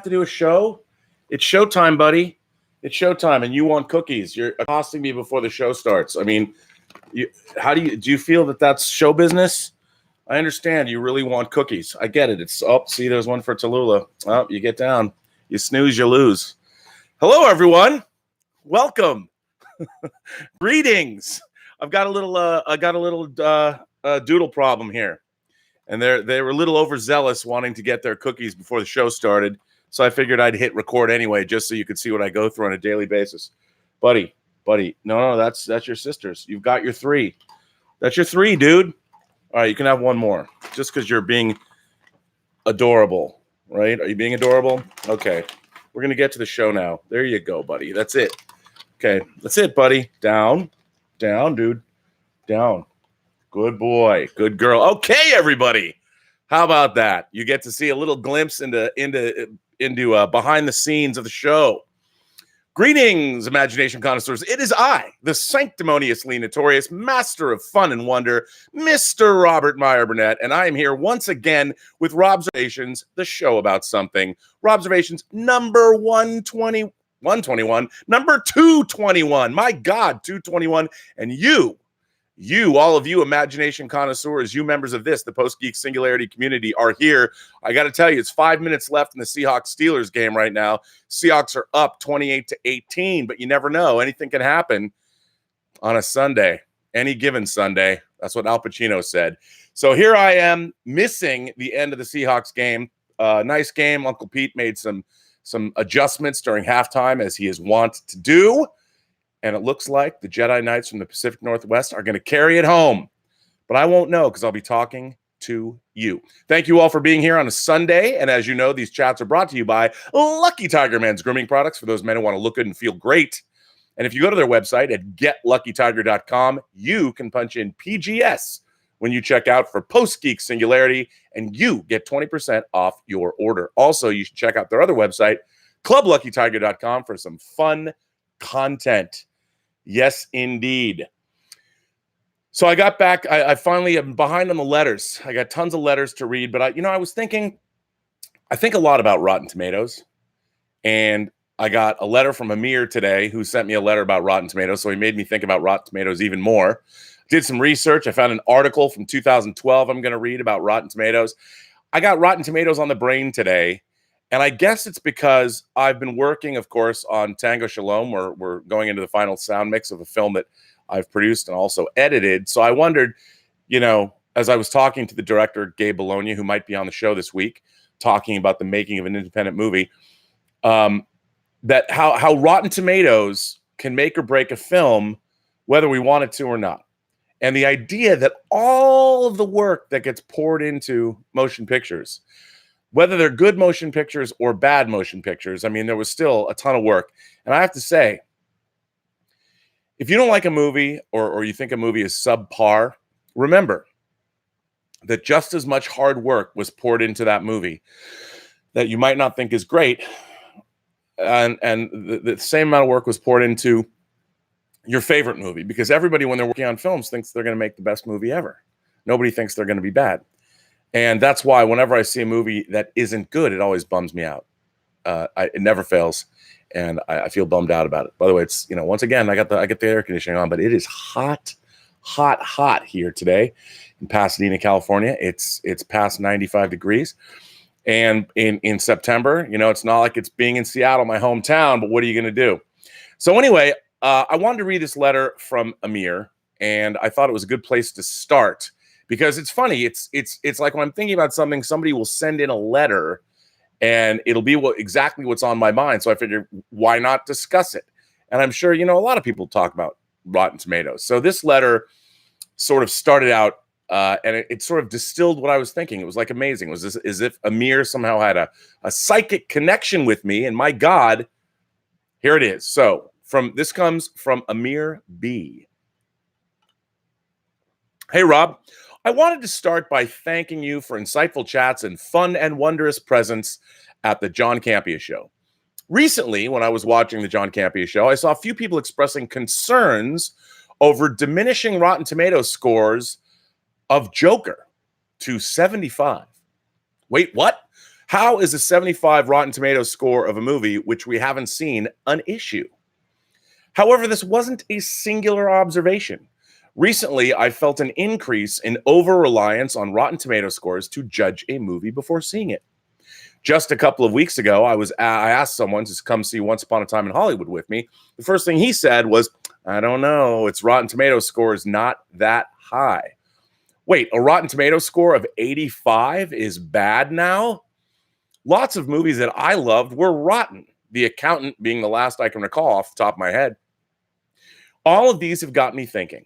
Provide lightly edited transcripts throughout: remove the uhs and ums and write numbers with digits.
to do a show? It's showtime, buddy. It's showtime, and you want cookies. You're accosting me before the show starts. I mean, how do you feel that that's show business? I understand you really want cookies. I get it. It's see, there's one for Tallulah. Oh, you get down. You snooze, you lose. Hello, everyone. Welcome. Greetings. I've got a little doodle problem here, and they were a little overzealous wanting to get their cookies before the show started. So I figured I'd hit record anyway, just so you could see what I go through on a daily basis. Buddy. No, that's your sister's. You've got your 3. That's your 3, dude. All right, you can have one more, just because you're being adorable, right? Are you being adorable? Okay, we're going to get to the show now. There you go, buddy. That's it. Okay, that's it, buddy. Down, dude. Down. Good boy. Good girl. Okay, everybody. How about that? You get to see a little glimpse into behind the scenes of the show. Greetings, imagination connoisseurs. It is I, the sanctimoniously notorious master of fun and wonder, Mr. Robert Meyer Burnett, and I am here once again with Robservations, the show about something. Robservations number 121, number 221. My God, 221. And all of you imagination connoisseurs, you members of the Post-Geek Singularity community are here. I got to tell you, it's 5 minutes left in the Seahawks-Steelers game right now. Seahawks are up 28-18, but you never know. Anything can happen on a Sunday, any given Sunday. That's what Al Pacino said. So here I am missing the end of the Seahawks game. Nice game. Uncle Pete made some adjustments during halftime, as he is wont to do. And it looks like the Jedi Knights from the Pacific Northwest are going to carry it home. But I won't know because I'll be talking to you. Thank you all for being here on a Sunday. And as you know, these chats are brought to you by Lucky Tiger Men's grooming products for those men who want to look good and feel great. And if you go to their website at getluckytiger.com, you can punch in PGS when you check out for Post-Geek Singularity, and you get 20% off your order. Also, you should check out their other website, clubluckytiger.com, for some fun content. Yes, indeed. So I got back. I finally am behind on the letters. I got tons of letters to read, but I was thinking, I think a lot about Rotten Tomatoes, and I got a letter from Amir today who sent me a letter about Rotten Tomatoes, so he made me think about Rotten Tomatoes even more. Did some research. I found an article from 2012 I'm going to read about Rotten Tomatoes. I got Rotten Tomatoes on the brain today. And I guess it's because I've been working, of course, on Tango Shalom. We're going into the final sound mix of a film that I've produced and also edited. So I wondered, as I was talking to the director, Gabe Bologna, who might be on the show this week, talking about the making of an independent movie, that how Rotten Tomatoes can make or break a film, whether we want it to or not. And the idea that all of the work that gets poured into motion pictures, whether they're good motion pictures or bad motion pictures, I mean, there was still a ton of work. And I have to say, if you don't like a movie or you think a movie is subpar, remember that just as much hard work was poured into that movie that you might not think is great, and the same amount of work was poured into your favorite movie, because everybody, when they're working on films, thinks they're going to make the best movie ever. Nobody thinks they're going to be bad. And that's why whenever I see a movie that isn't good, it always bums me out. It never fails, and I feel bummed out about it. By the way, it's once again I get the air conditioning on, but it is hot here today in Pasadena, California. It's past 95 degrees, and in September, it's not like it's being in Seattle, my hometown. But what are you going to do? So anyway, I wanted to read this letter from Amir, and I thought it was a good place to start. Because it's funny, it's like when I'm thinking about something, somebody will send in a letter, and it'll be exactly what's on my mind. So I figured, why not discuss it? And I'm sure a lot of people talk about Rotten Tomatoes. So this letter sort of started out, and it sort of distilled what I was thinking. It was like amazing. It was as if Amir somehow had a psychic connection with me. And my God, here it is. So this comes from Amir B. Hey, Rob. I wanted to start by thanking you for insightful chats and fun and wondrous presence at the John Campea Show. Recently, when I was watching the John Campea Show, I saw a few people expressing concerns over diminishing Rotten Tomatoes scores of Joker to 75. Wait, what? How is a 75 Rotten Tomatoes score of a movie, which we haven't seen, an issue? However, this wasn't a singular observation. Recently, I felt an increase in over-reliance on Rotten Tomato scores to judge a movie before seeing it. Just a couple of weeks ago, I asked someone to come see Once Upon a Time in Hollywood with me. The first thing he said was, I don't know, its Rotten Tomato score is not that high. Wait, a Rotten Tomato score of 85 is bad now? Lots of movies that I loved were rotten, The Accountant being the last I can recall off the top of my head. All of these have got me thinking.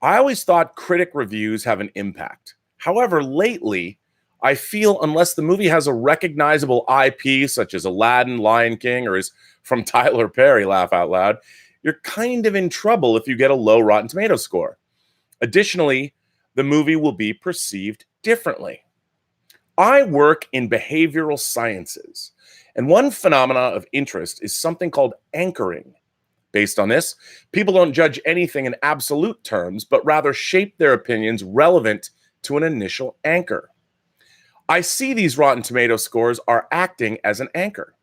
I always thought critic reviews have an impact. However, lately, I feel unless the movie has a recognizable IP, such as Aladdin, Lion King, or is from Tyler Perry, laugh out loud, you're kind of in trouble if you get a low Rotten Tomato score. Additionally, the movie will be perceived differently. I work in behavioral sciences, and one phenomena of interest is something called anchoring. Based on this, people don't judge anything in absolute terms, but rather shape their opinions relevant to an initial anchor. I see these Rotten Tomato scores are acting as an anchor.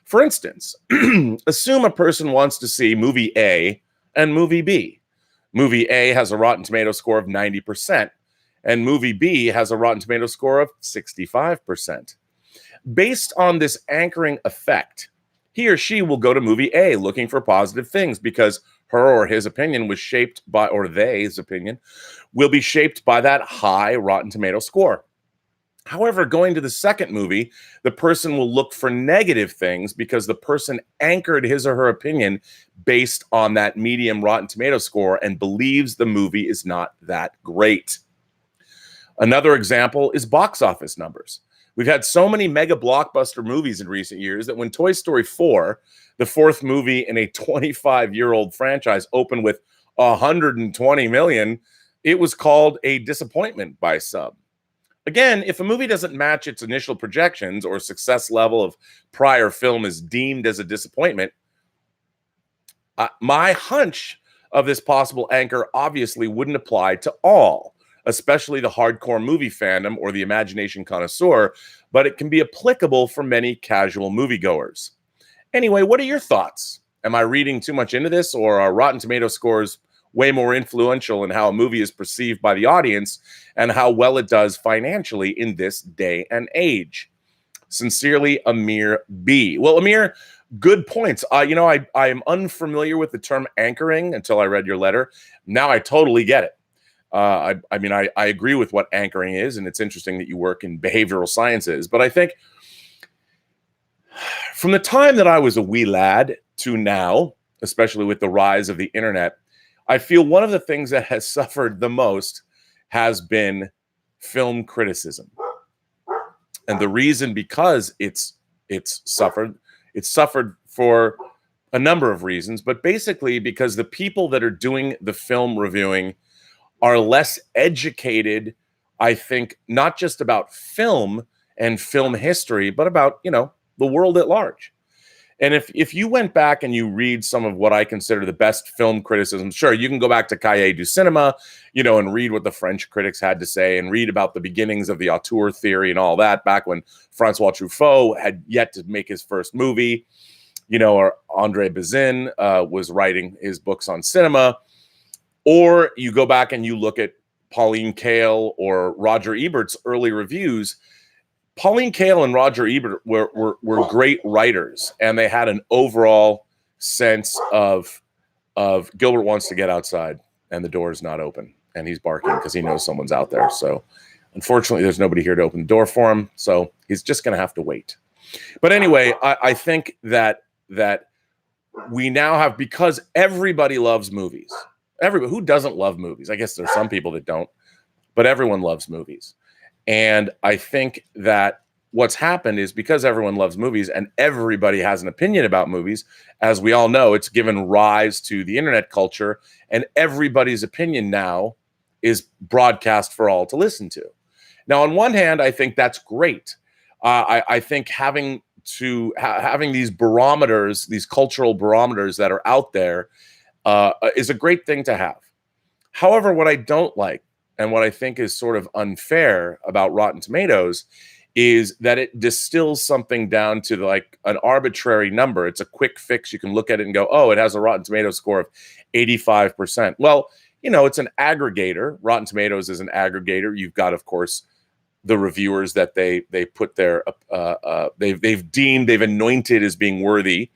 For instance, assume a person wants to see movie A and movie B. Movie A has a Rotten Tomato score of 90%, and movie B has a Rotten Tomato score of 65%. Based on this anchoring effect, he or she will go to movie A looking for positive things because her or his opinion was shaped by, or they's opinion, will be shaped by that high Rotten Tomato score. However, going to the second movie, the person will look for negative things because the person anchored his or her opinion based on that medium Rotten Tomato score and believes the movie is not that great. Another example is box office numbers. We've had so many mega blockbuster movies in recent years that when Toy Story 4, the fourth movie in a 25-year-old franchise, opened with 120 million, it was called a disappointment by some. Again, if a movie doesn't match its initial projections or success level of prior film is deemed as a disappointment, my hunch of this possible anchor obviously wouldn't apply to all, especially the hardcore movie fandom or the imagination connoisseur, but it can be applicable for many casual moviegoers. Anyway, what are your thoughts? Am I reading too much into this, or are Rotten Tomato scores way more influential in how a movie is perceived by the audience and how well it does financially in this day and age? Sincerely, Amir B. Well, Amir, good points. I am unfamiliar with the term anchoring until I read your letter. Now I totally get it. I agree with what anchoring is, and it's interesting that you work in behavioral sciences. But I think from the time that I was a wee lad to now, especially with the rise of the internet, I feel one of the things that has suffered the most has been film criticism. And the reason because it's suffered for a number of reasons, but basically because the people that are doing the film reviewing are less educated, I think, not just about film and film history, but about, the world at large. And if you went back and you read some of what I consider the best film criticism, sure, you can go back to Cahiers du Cinema, and read what the French critics had to say and read about the beginnings of the auteur theory and all that back when Francois Truffaut had yet to make his first movie, or Andre Bazin was writing his books on cinema. Or you go back and you look at Pauline Kael or Roger Ebert's early reviews. Pauline Kael and Roger Ebert were great writers, and they had an overall sense of Gilbert wants to get outside, and the door is not open, and he's barking because he knows someone's out there. So unfortunately, there's nobody here to open the door for him, so he's just going to have to wait. But anyway, I think that we now have, because everybody loves movies. Everybody who doesn't love movies? I guess there's some people that don't, but everyone loves movies. And I think that what's happened is because everyone loves movies and everybody has an opinion about movies, as we all know, it's given rise to the internet culture, and everybody's opinion now is broadcast for all to listen to. Now, on one hand, I think that's great. I think having these barometers, these cultural barometers that are out there, is a great thing to have. However, what I don't like and what I think is sort of unfair about Rotten Tomatoes is that it distills something down to like an arbitrary number. It's a quick fix. You can look at it and go, oh, it has a Rotten Tomatoes score of 85%. Well, it's an aggregator. Rotten Tomatoes is an aggregator. You've got, of course, the reviewers that they put their they've anointed as being worthy.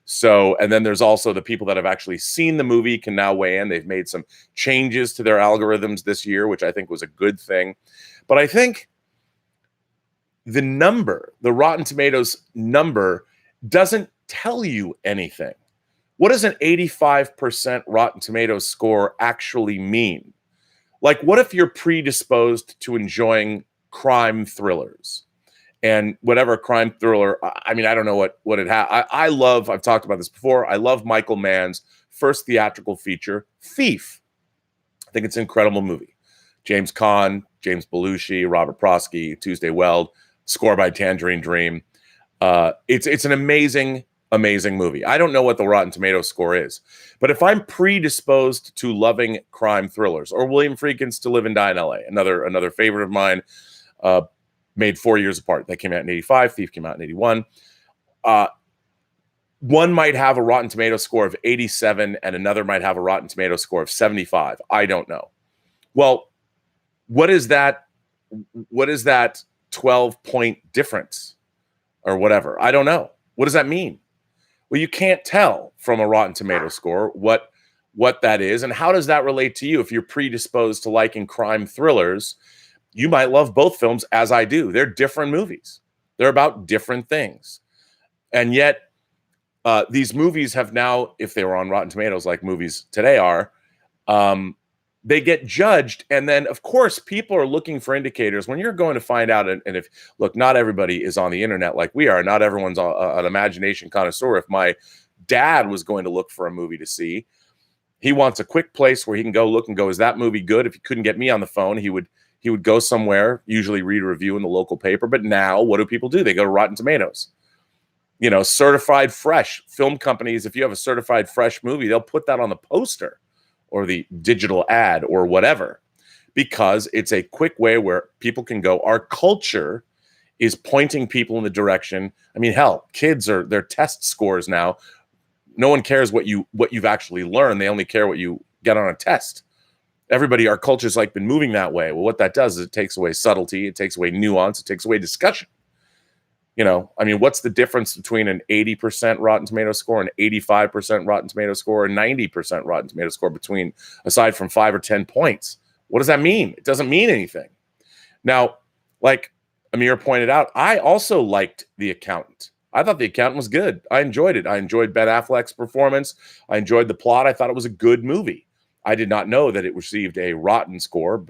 So, and then there's also the people that have actually seen the movie can now weigh in. They've made some changes to their algorithms this year, which I think was a good thing. But I think the Rotten Tomatoes number, doesn't tell you anything. What does an 85% Rotten Tomatoes score actually mean? Like, what if you're predisposed to enjoying crime thrillers? And whatever crime thriller, I mean, I don't know what it has. I've talked about this before. I love Michael Mann's first theatrical feature, Thief. I think it's an incredible movie. James Caan, James Belushi, Robert Prosky, Tuesday Weld, score by Tangerine Dream. It's an amazing movie. I don't know what the Rotten Tomatoes score is, but if I'm predisposed to loving crime thrillers, or William Friedkin's To Live and Die in L.A., another favorite of mine, made 4 years apart. That came out in 85. Thief came out in 81. One might have a Rotten Tomatoes score of 87 and another might have a Rotten Tomatoes score of 75. I don't know. Well, what is that 12-point difference or whatever? I don't know. What does that mean? Well, you can't tell from a Rotten Tomatoes score what that is. And how does that relate to you? If you're predisposed to liking crime thrillers, you might love both films, as I do. They're different movies. They're about different things. And yet, these movies have now, if they were on Rotten Tomatoes like movies today are, they get judged. And then, of course, people are looking for indicators. When you're going to find out, and if, look, not everybody is on the internet like we are. Not everyone's an imagination connoisseur. If my dad was going to look for a movie to see, he wants a quick place where he can go look and go, is that movie good? If he couldn't get me on the phone, he would go somewhere, usually read a review in the local paper. But now, what do people do? They go to Rotten Tomatoes. Certified fresh. Film companies, if you have a certified fresh movie, they'll put that on the poster or the digital ad or whatever, because it's a quick way where people can go. Our culture is pointing people in the direction. I mean, hell, kids are their test scores now. No one cares what you've actually learned. They only care what you get on a test. Our culture's like been moving that way. Well, what that does is it takes away subtlety, it takes away nuance, it takes away discussion. I mean, what's the difference between an 80% Rotten Tomato score, an 85% Rotten Tomato score, and 90% Rotten Tomato score aside from 5 or 10 points? What does that mean? It doesn't mean anything. Now, like Amir pointed out, I also liked The Accountant. I thought The Accountant was good. I enjoyed it. I enjoyed Ben Affleck's performance. I enjoyed the plot. I thought it was a good movie. I did not know that it received a rotten score.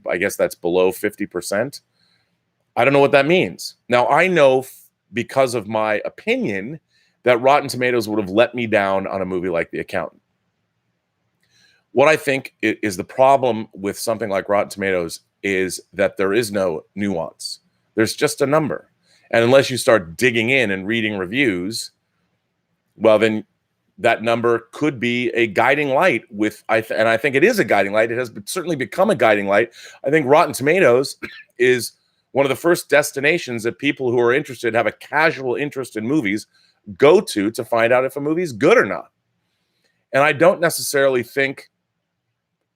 I guess that's below 50%. I don't know what that means. Now, I know because of my opinion that Rotten Tomatoes would have let me down on a movie like The Accountant. What I think is the problem with something like Rotten Tomatoes is that there is no nuance. There's just a number. And unless you start digging in and reading reviews, well, then that number could be a guiding light and I think it is a guiding light. It has certainly become a guiding light. I think Rotten Tomatoes is one of the first destinations that people who are interested, have a casual interest in movies, go to find out if a movie is good or not. And I don't necessarily think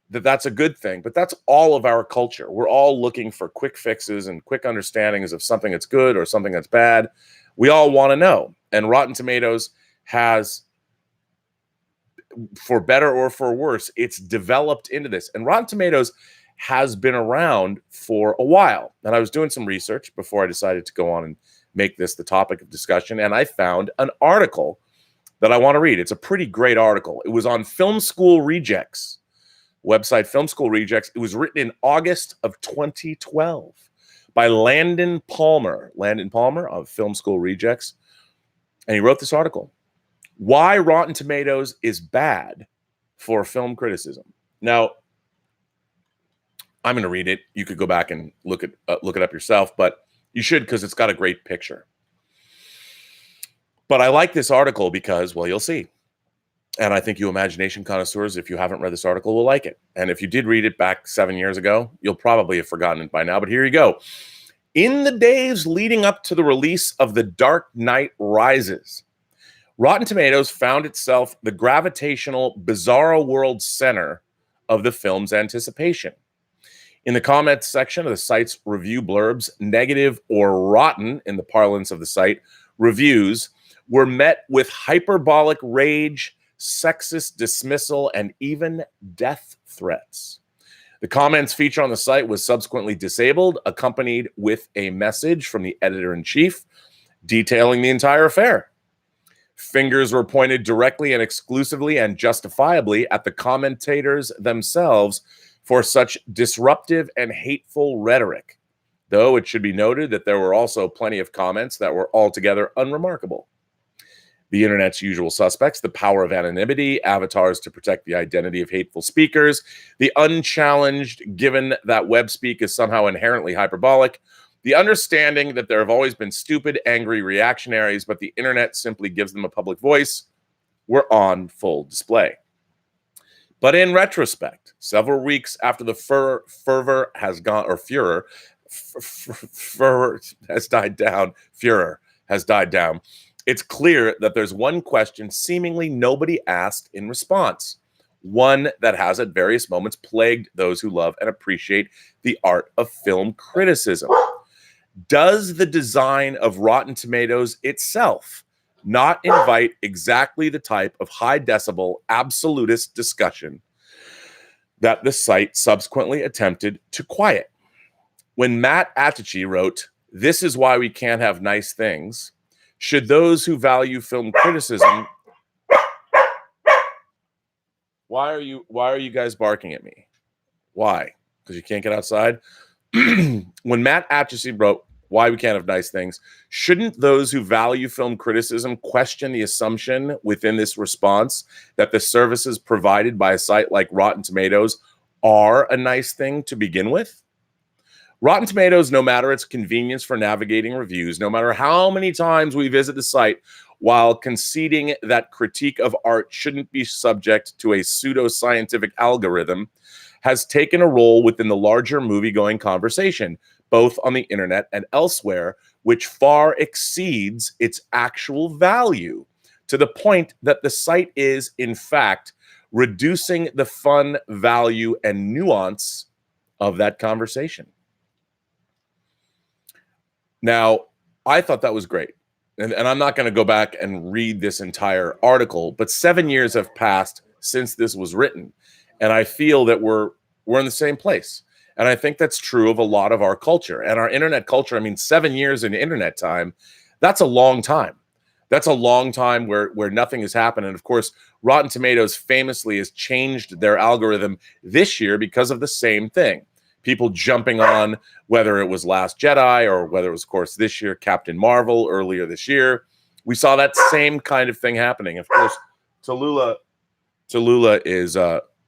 that that's a good thing, but that's all of our culture. We're all looking for quick fixes and quick understandings of something that's good or something that's bad. We all want to know. And Rotten Tomatoes has, for better or for worse, it's developed into this. And Rotten Tomatoes has been around for a while. And I was doing some research before I decided to go on and make this the topic of discussion. And I found an article that I want to read. It's a pretty great article. It was on Film School Rejects website, Film School Rejects. It was written in August of 2012 by Landon Palmer of Film School Rejects. And he wrote this article: Why Rotten Tomatoes is Bad for Film Criticism. Now, I'm going to read it. You could go back and look it up yourself, but you should, because it's got a great picture. But I like this article because, well, you'll see. And I think you imagination connoisseurs, if you haven't read this article, will like it. And if you did read it back 7 years ago, you'll probably have forgotten it by now. But here you go. In the days leading up to the release of The Dark Knight Rises, Rotten Tomatoes found itself the gravitational, bizarro world center of the film's anticipation. In the comments section of the site's review blurbs, negative or rotten, in the parlance of the site, reviews were met with hyperbolic rage, sexist dismissal, and even death threats. The comments feature on the site was subsequently disabled, accompanied with a message from the editor-in-chief detailing the entire affair. Fingers were pointed directly and exclusively and justifiably at the commentators themselves for such disruptive and hateful rhetoric, though it should be noted that there were also plenty of comments that were altogether unremarkable. The internet's usual suspects, the power of anonymity, avatars to protect the identity of hateful speakers, the unchallenged, given that web speak is somehow inherently hyperbolic, the understanding that there have always been stupid, angry reactionaries, but the internet simply gives them a public voice, were on full display. But in retrospect, several weeks after the fervor has gone, or furor has died down, it's clear that there's one question seemingly nobody asked in response, one that has at various moments plagued those who love and appreciate the art of film criticism. Does the design of Rotten Tomatoes itself not invite exactly the type of high decibel, absolutist discussion that the site subsequently attempted to quiet? When Matt Attichie wrote, "This is why we can't have nice things," should those who value film criticism... Why are you guys barking at me? Why? Because you can't get outside? When Matt Atchison wrote "Why We Can't Have Nice Things," shouldn't those who value film criticism question the assumption within this response that the services provided by a site like Rotten Tomatoes are a nice thing to begin with? Rotten Tomatoes, no matter its convenience for navigating reviews, no matter how many times we visit the site, while conceding that critique of art shouldn't be subject to a pseudo-scientific algorithm, has taken a role within the larger movie-going conversation, both on the internet and elsewhere, which far exceeds its actual value, to the point that the site is, in fact, reducing the fun, value, and nuance of that conversation. Now, I thought that was great. And I'm not going to go back and read this entire article, but 7 years have passed since this was written. And I feel that we're in the same place. And I think that's true of a lot of our culture and our internet culture. I mean, 7 years in internet time, that's a long time. That's a long time where nothing has happened. And of course, Rotten Tomatoes famously has changed their algorithm this year because of the same thing. People jumping on, whether it was Last Jedi or whether it was, of course, this year, Captain Marvel earlier this year. We saw that same kind of thing happening. Of course, Tallulah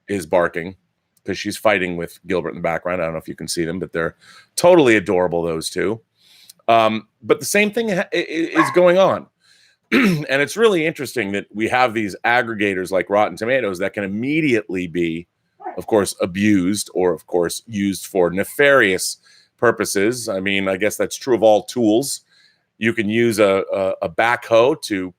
is barking because she's fighting with Gilbert in the background. I don't know if you can see them, but they're totally adorable, those two. But the same thing is going on. And it's really interesting that we have these aggregators like Rotten Tomatoes that can immediately be, of course, abused or, of course, used for nefarious purposes. I mean, I guess that's true of all tools. You can use a backhoe to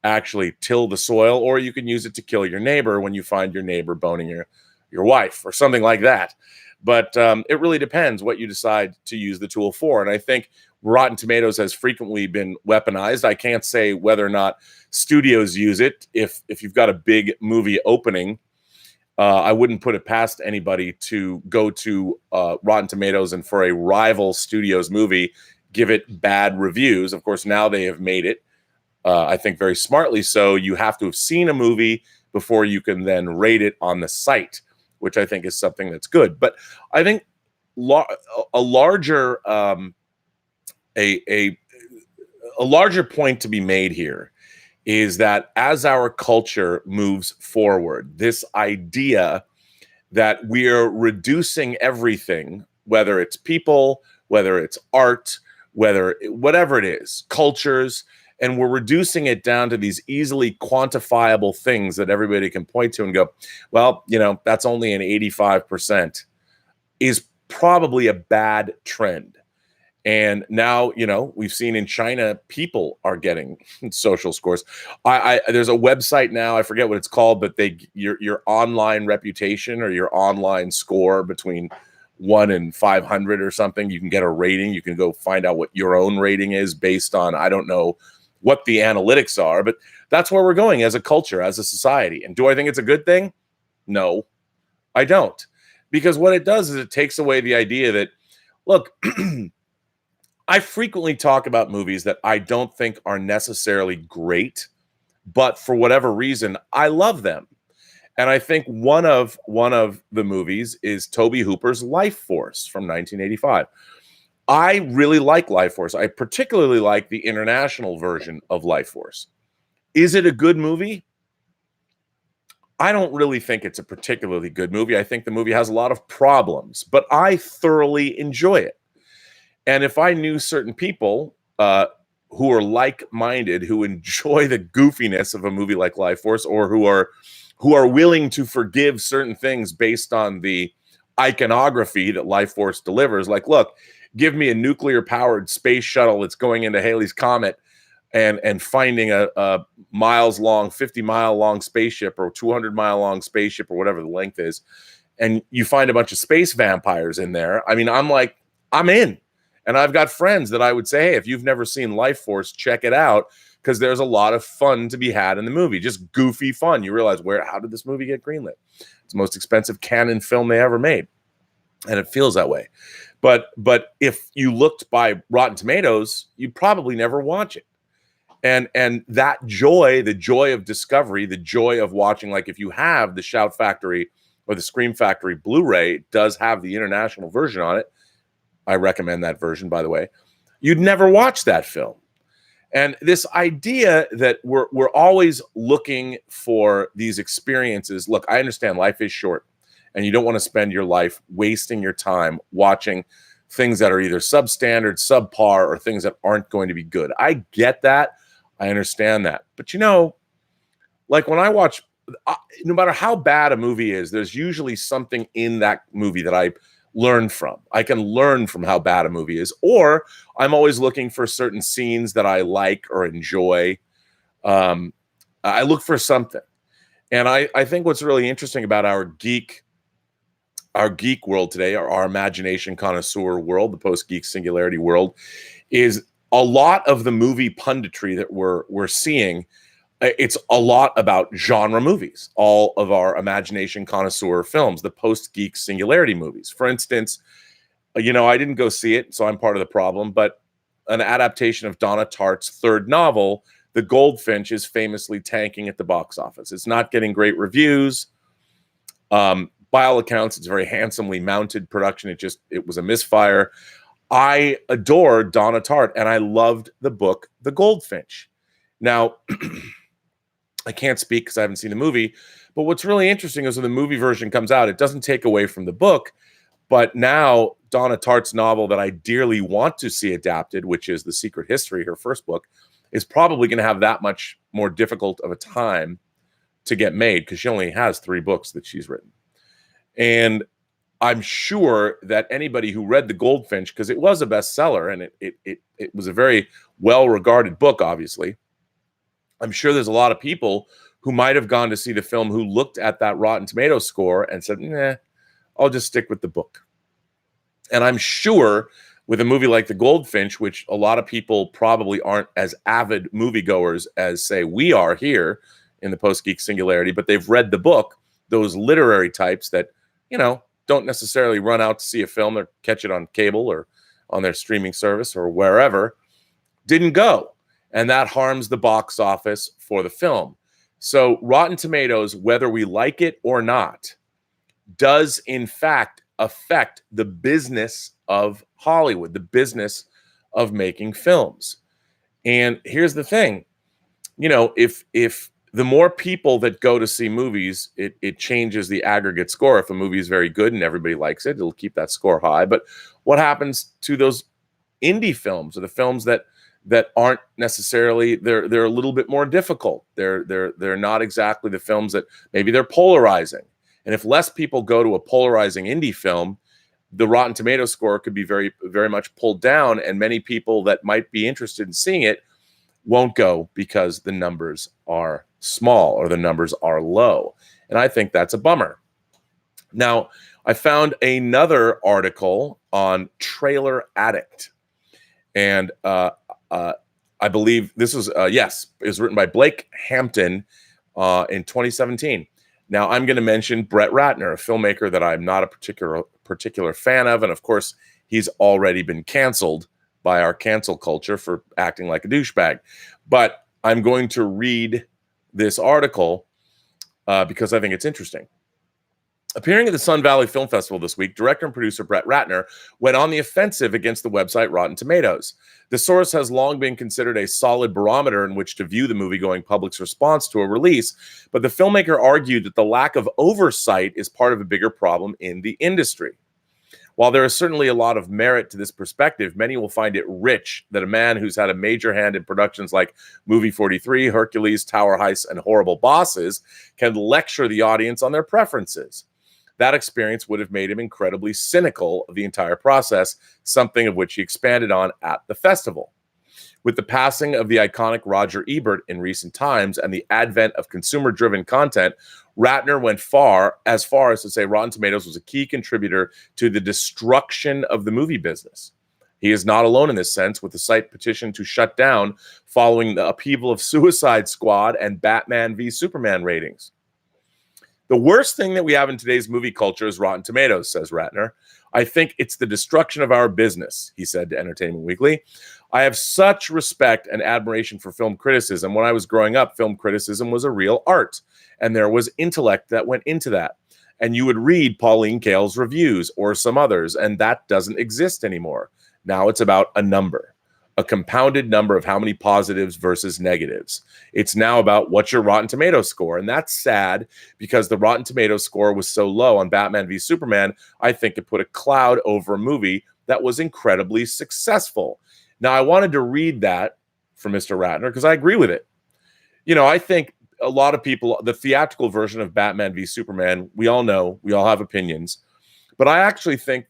actually till the soil, or you can use it to kill your neighbor when you find your neighbor boning your wife or something like that. But it really depends what you decide to use the tool for. And I think Rotten Tomatoes has frequently been weaponized. I can't say whether or not studios use it. If you've got a big movie opening, I wouldn't put it past anybody to go to Rotten Tomatoes and for a rival studio's movie, give it bad reviews. Of course, now they have made it, I think very smartly so. You have to have seen a movie before you can then rate it on the site, which I think is something that's good. But I think a larger point to be made here is that as our culture moves forward, this idea that we're reducing everything, whether it's people, whether it's art, whatever it is, cultures, and we're reducing it down to these easily quantifiable things that everybody can point to and go, well, that's only an 85%, is probably a bad trend. And now, we've seen in China, people are getting social scores. There's a website now, I forget what it's called, but your online reputation or your online score between 1 and 500 or something, you can get a rating. You can go find out what your own rating is based on, I don't know what the analytics are, but that's where we're going as a culture, as a society. And do I think it's a good thing? No, I don't. Because what it does is it takes away the idea that, look, I frequently talk about movies that I don't think are necessarily great, but for whatever reason, I love them. And I think one of the movies is Tobe Hooper's Life Force from 1985. I really like Life Force. I particularly like the international version of Life Force. Is it a good movie? I don't really think it's a particularly good movie. I think the movie has a lot of problems, but I thoroughly enjoy it. And if I knew certain people who are like-minded, who enjoy the goofiness of a movie like Life Force, or who are willing to forgive certain things based on the iconography that Life Force delivers, like, look, give me a nuclear-powered space shuttle that's going into Halley's Comet and finding a miles-long, 50-mile-long spaceship or 200-mile-long spaceship or whatever the length is, and you find a bunch of space vampires in there. I mean, I'm like, I'm in. And I've got friends that I would say, hey, if you've never seen Life Force, check it out, because there's a lot of fun to be had in the movie, just goofy fun. You realize, how did this movie get greenlit? It's the most expensive canon film they ever made, and it feels that way. But if you looked by Rotten Tomatoes, you'd probably never watch it. And that joy, the joy of discovery, the joy of watching, like if you have the Shout Factory or the Scream Factory Blu-ray, it does have the international version on it. I recommend that version, by the way. You'd never watch that film. And this idea that we're always looking for these experiences. Look, I understand life is short, and you don't want to spend your life wasting your time watching things that are either substandard, subpar, or things that aren't going to be good. I get that. I understand that. But like when I watch, no matter how bad a movie is, there's usually something in that movie that I learn from. I can learn from how bad a movie is, or I'm always looking for certain scenes that I like or enjoy. I look for something. And I think what's really interesting about our geek world today, our imagination connoisseur world, the post-geek singularity world, is a lot of the movie punditry that we're seeing. It's a lot about genre movies, all of our imagination connoisseur films, the post-geek singularity movies. For instance, I didn't go see it, so I'm part of the problem, but an adaptation of Donna Tartt's third novel, The Goldfinch, is famously tanking at the box office. It's not getting great reviews. By all accounts, it's a very handsomely mounted production. It was a misfire. I adore Donna Tartt, and I loved the book, The Goldfinch. Now, I can't speak because I haven't seen the movie, but what's really interesting is when the movie version comes out, it doesn't take away from the book, but now Donna Tartt's novel that I dearly want to see adapted, which is The Secret History, her first book, is probably going to have that much more difficult of a time to get made because she only has 3 books that she's written. And I'm sure that anybody who read The Goldfinch, because it was a bestseller and it was a very well-regarded book, obviously, I'm sure there's a lot of people who might have gone to see the film who looked at that Rotten Tomatoes score and said, nah, I'll just stick with the book. And I'm sure with a movie like The Goldfinch, which a lot of people probably aren't as avid moviegoers as, say, we are here in the Post-Geek Singularity, but they've read the book, those literary types that, don't necessarily run out to see a film or catch it on cable or on their streaming service or wherever, didn't go. And that harms the box office for the film. So Rotten Tomatoes, whether we like it or not, does in fact affect the business of Hollywood, the business of making films. And here's the thing, if the more people that go to see movies, it changes the aggregate score. If a movie is very good and everybody likes it, it'll keep that score high. But what happens to those indie films or the films that aren't necessarily, they're a little bit more difficult. They're not exactly the films that maybe they're polarizing. And if less people go to a polarizing indie film, the Rotten Tomatoes score could be very, very much pulled down, and many people that might be interested in seeing it won't go because the numbers are small or the numbers are low. And I think that's a bummer. Now, I found another article on Trailer Addict. And I believe this was, it was written by Blake Hampton in 2017. Now, I'm going to mention Brett Ratner, a filmmaker that I'm not a particular fan of. And of course, he's already been canceled by our cancel culture for acting like a douchebag. But I'm going to read this article because I think it's interesting. Appearing at the Sun Valley Film Festival this week, director and producer Brett Ratner went on the offensive against the website Rotten Tomatoes. The source has long been considered a solid barometer in which to view the movie-going public's response to a release, but the filmmaker argued that the lack of oversight is part of a bigger problem in the industry. While there is certainly a lot of merit to this perspective, many will find it rich that a man who's had a major hand in productions like Movie 43, Hercules, Tower Heist, and Horrible Bosses can lecture the audience on their preferences. That experience would have made him incredibly cynical of the entire process, something of which he expanded on at the festival. With the passing of the iconic Roger Ebert in recent times and the advent of consumer-driven content, Ratner went as far as to say Rotten Tomatoes was a key contributor to the destruction of the movie business. He is not alone in this sense, with the site petitioned to shut down following the upheaval of Suicide Squad and Batman v Superman ratings. The worst thing that we have in today's movie culture is Rotten Tomatoes, says Ratner. I think it's the destruction of our business, he said to Entertainment Weekly. I have such respect and admiration for film criticism. When I was growing up, film criticism was a real art, and there was intellect that went into that. And you would read Pauline Kael's reviews or some others, and that doesn't exist anymore. Now it's about a number. A compounded number of how many positives versus negatives. It's now about what's your Rotten Tomatoes score. And that's sad because the Rotten Tomatoes score was so low on Batman v Superman, I think it put a cloud over a movie that was incredibly successful. Now, I wanted to read that from Mr. Ratner because I agree with it. You know, I think a lot of people, the theatrical version of Batman v Superman, we all know, we all have opinions. But I actually think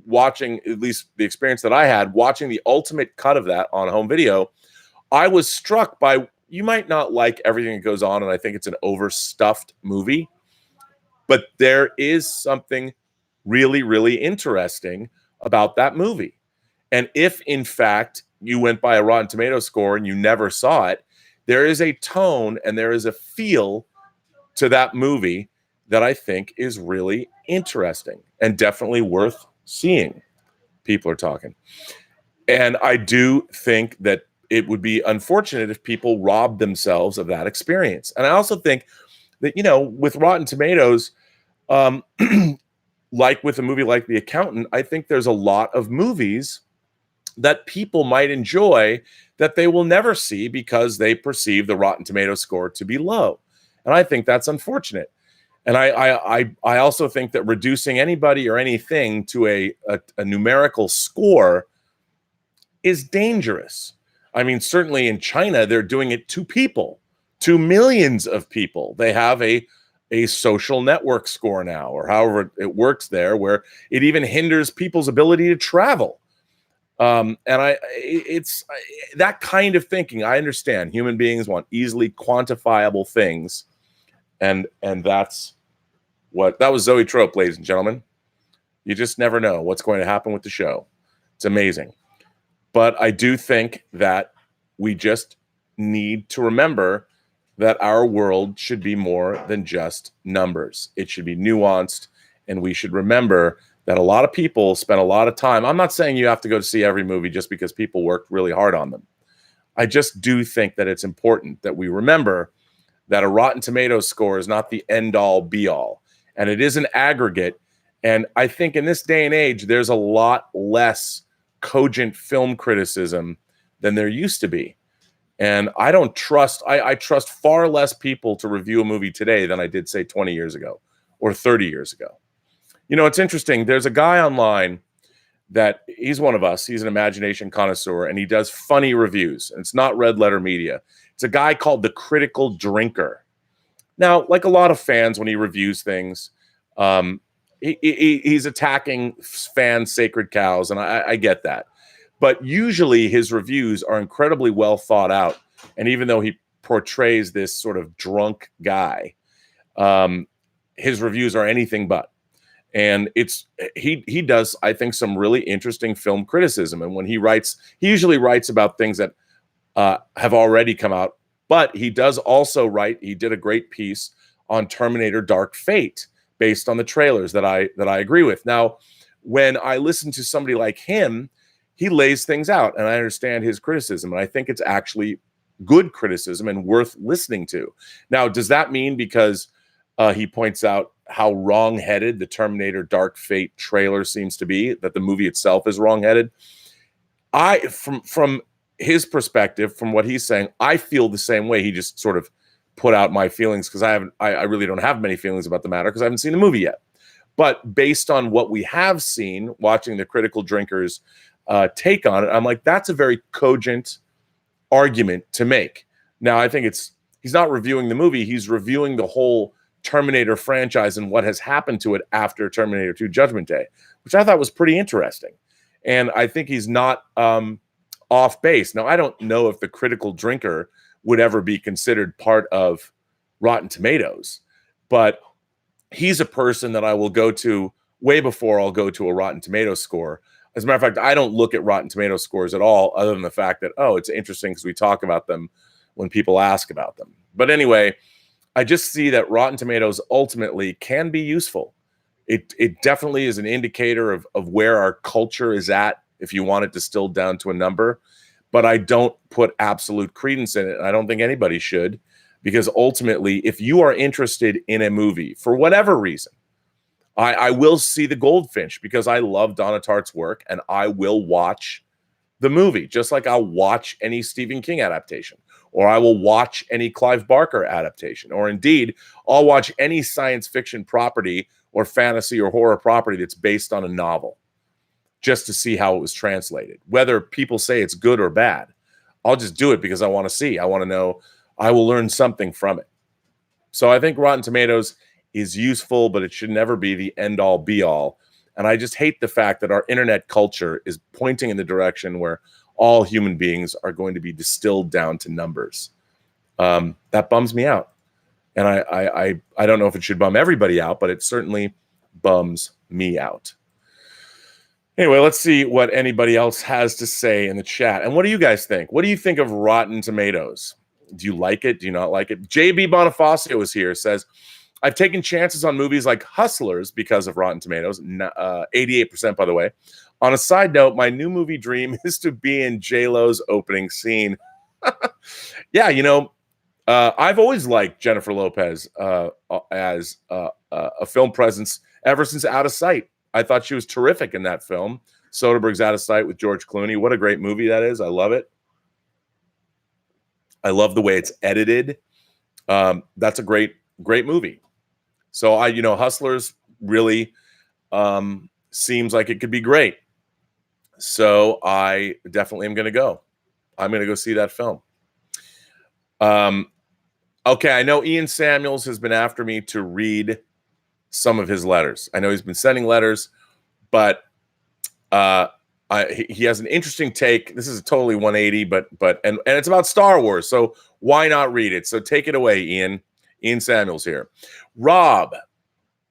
watching, at least the experience that I had, watching the ultimate cut of that on home video, I was struck by, you might not like everything that goes on, and I think it's an overstuffed movie, but there is something really, really interesting about that movie. And if, in fact, you went by a Rotten Tomatoes score and you never saw it, there is a tone and there is a feel to that movie that I think is really interesting and definitely worth seeing. People are talking. And I do think that it would be unfortunate if people robbed themselves of that experience. And I also think that, you know, with Rotten Tomatoes, like with a movie like The Accountant, I think there's a lot of movies that people might enjoy that they will never see because they perceive the Rotten Tomatoes score to be low. And I think that's unfortunate. And I also think that reducing anybody or anything to a numerical score is dangerous. I mean, certainly in China, they're doing it to people, to millions of people. They have a social network score now, or however it works there, where it even hinders people's ability to travel. It's that kind of thinking. I understand human beings want easily quantifiable things. And that was Zoe Trope, ladies and gentlemen. You just never know what's going to happen with the show. It's amazing. But I do think that we just need to remember that our world should be more than just numbers. It should be nuanced, and we should remember that a lot of people spend a lot of time. I'm not saying you have to go to see every movie just because people worked really hard on them. I just do think that it's important that we remember that a Rotten Tomatoes score is not the end-all, be-all. And it is an aggregate. And I think in this day and age, there's a lot less cogent film criticism than there used to be. And I don't trust, I trust far less people to review a movie today than I did, say, 20 years ago or 30 years ago. You know, it's interesting. There's a guy online that he's one of us. He's an imagination connoisseur, and he does funny reviews. And it's not Red Letter Media. It's a guy called The Critical Drinker. Now, like a lot of fans, when he reviews things, he's attacking fans' sacred cows, and I get that. But usually his reviews are incredibly well thought out. And even though he portrays this sort of drunk guy, his reviews are anything but. And he does, I think, some really interesting film criticism. And when he usually writes about things that have already come out. But he does also write, he did a great piece on Terminator Dark Fate based on the trailers that I agree with. Now, when I listen to somebody like him, he lays things out, and I understand his criticism, and I think it's actually good criticism and worth listening to. Now, does that mean because he points out how wrong-headed the Terminator Dark Fate trailer seems to be, that the movie itself is wrong-headed? From his perspective, from what he's saying, I feel the same way. He just sort of put out my feelings because I really don't have many feelings about the matter because I haven't seen the movie yet. But based on what we have seen, watching the Critical Drinkers take on it, I'm like, that's a very cogent argument to make. Now, I think he's not reviewing the movie, he's reviewing the whole Terminator franchise and what has happened to it after Terminator 2 Judgment Day, which I thought was pretty interesting. And I think he's not off base. Now, I don't know if the Critical Drinker would ever be considered part of Rotten Tomatoes, but he's a person that I will go to way before I'll go to a Rotten Tomatoes score. As a matter of fact, I don't look at Rotten Tomatoes scores at all, other than the fact that, oh, it's interesting because we talk about them when people ask about them. But anyway, I just see that Rotten Tomatoes ultimately can be useful. It definitely is an indicator of where our culture is at, if you want it distilled down to a number. But I don't put absolute credence in it. And I don't think anybody should, because ultimately, if you are interested in a movie for whatever reason, I will see The Goldfinch because I love Donna Tartt's work, and I will watch the movie, just like I'll watch any Stephen King adaptation, or I will watch any Clive Barker adaptation, or indeed, I'll watch any science fiction property or fantasy or horror property that's based on a novel, just to see how it was translated. Whether people say it's good or bad, I'll just do it because I want to see. I want to know. I will learn something from it. So I think Rotten Tomatoes is useful, but it should never be the end-all, be-all. And I just hate the fact that our internet culture is pointing in the direction where all human beings are going to be distilled down to numbers. That bums me out. And I don't know if it should bum everybody out, but it certainly bums me out. Anyway, let's see what anybody else has to say in the chat. And what do you guys think? What do you think of Rotten Tomatoes? Do you like it? Do you not like it? JB Bonifacio is here, says, I've taken chances on movies like Hustlers because of Rotten Tomatoes, 88%, by the way. On a side note, my new movie dream is to be in J-Lo's opening scene. Yeah, I've always liked Jennifer Lopez as a film presence ever since Out of Sight. I thought she was terrific in that film. Soderbergh's Out of Sight with George Clooney. What a great movie that is. I love it. I love the way it's edited. That's a great movie. So Hustlers really seems like it could be great. So I definitely am going to go. I'm going to go see that film. Okay, I know Ian Samuels has been after me to read some of his letters. I know he's been sending letters, but he has an interesting take. This is a totally 180, but it's about Star Wars, so why not read it? So take it away, Ian. Ian Samuels here. Rob,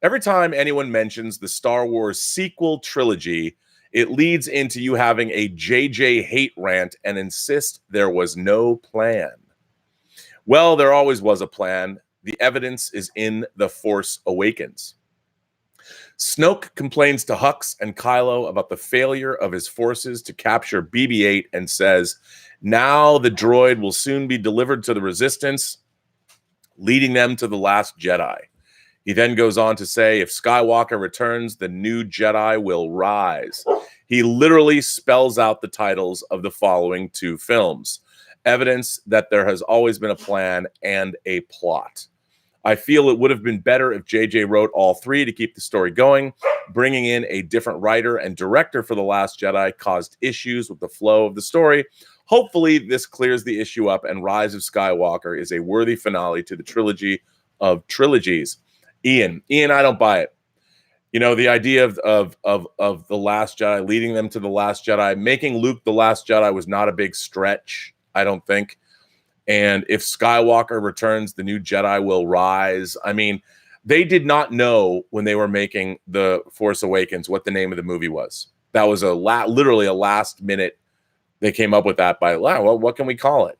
every time anyone mentions the Star Wars sequel trilogy, it leads into you having a JJ hate rant and insist there was no plan. Well, there always was a plan. The evidence is in The Force Awakens. Snoke complains to Hux and Kylo about the failure of his forces to capture BB-8 and says, now the droid will soon be delivered to the Resistance, leading them to the Last Jedi. He then goes on to say, if Skywalker returns, the new Jedi will rise. He literally spells out the titles of the following two films. Evidence that there has always been a plan and a plot. I feel it would have been better if JJ wrote all three to keep the story going. Bringing in a different writer and director for The Last Jedi caused issues with the flow of the story. Hopefully, this clears the issue up and Rise of Skywalker is a worthy finale to the trilogy of trilogies. Ian, I don't buy it. You know, the idea of the Last Jedi, leading them to the Last Jedi, making Luke the Last Jedi was not a big stretch, I don't think. And if Skywalker returns, the new Jedi will rise. I mean, they did not know when they were making The Force Awakens what the name of the movie was. That was literally a last minute. They came up with that by, wow, well, what can we call it?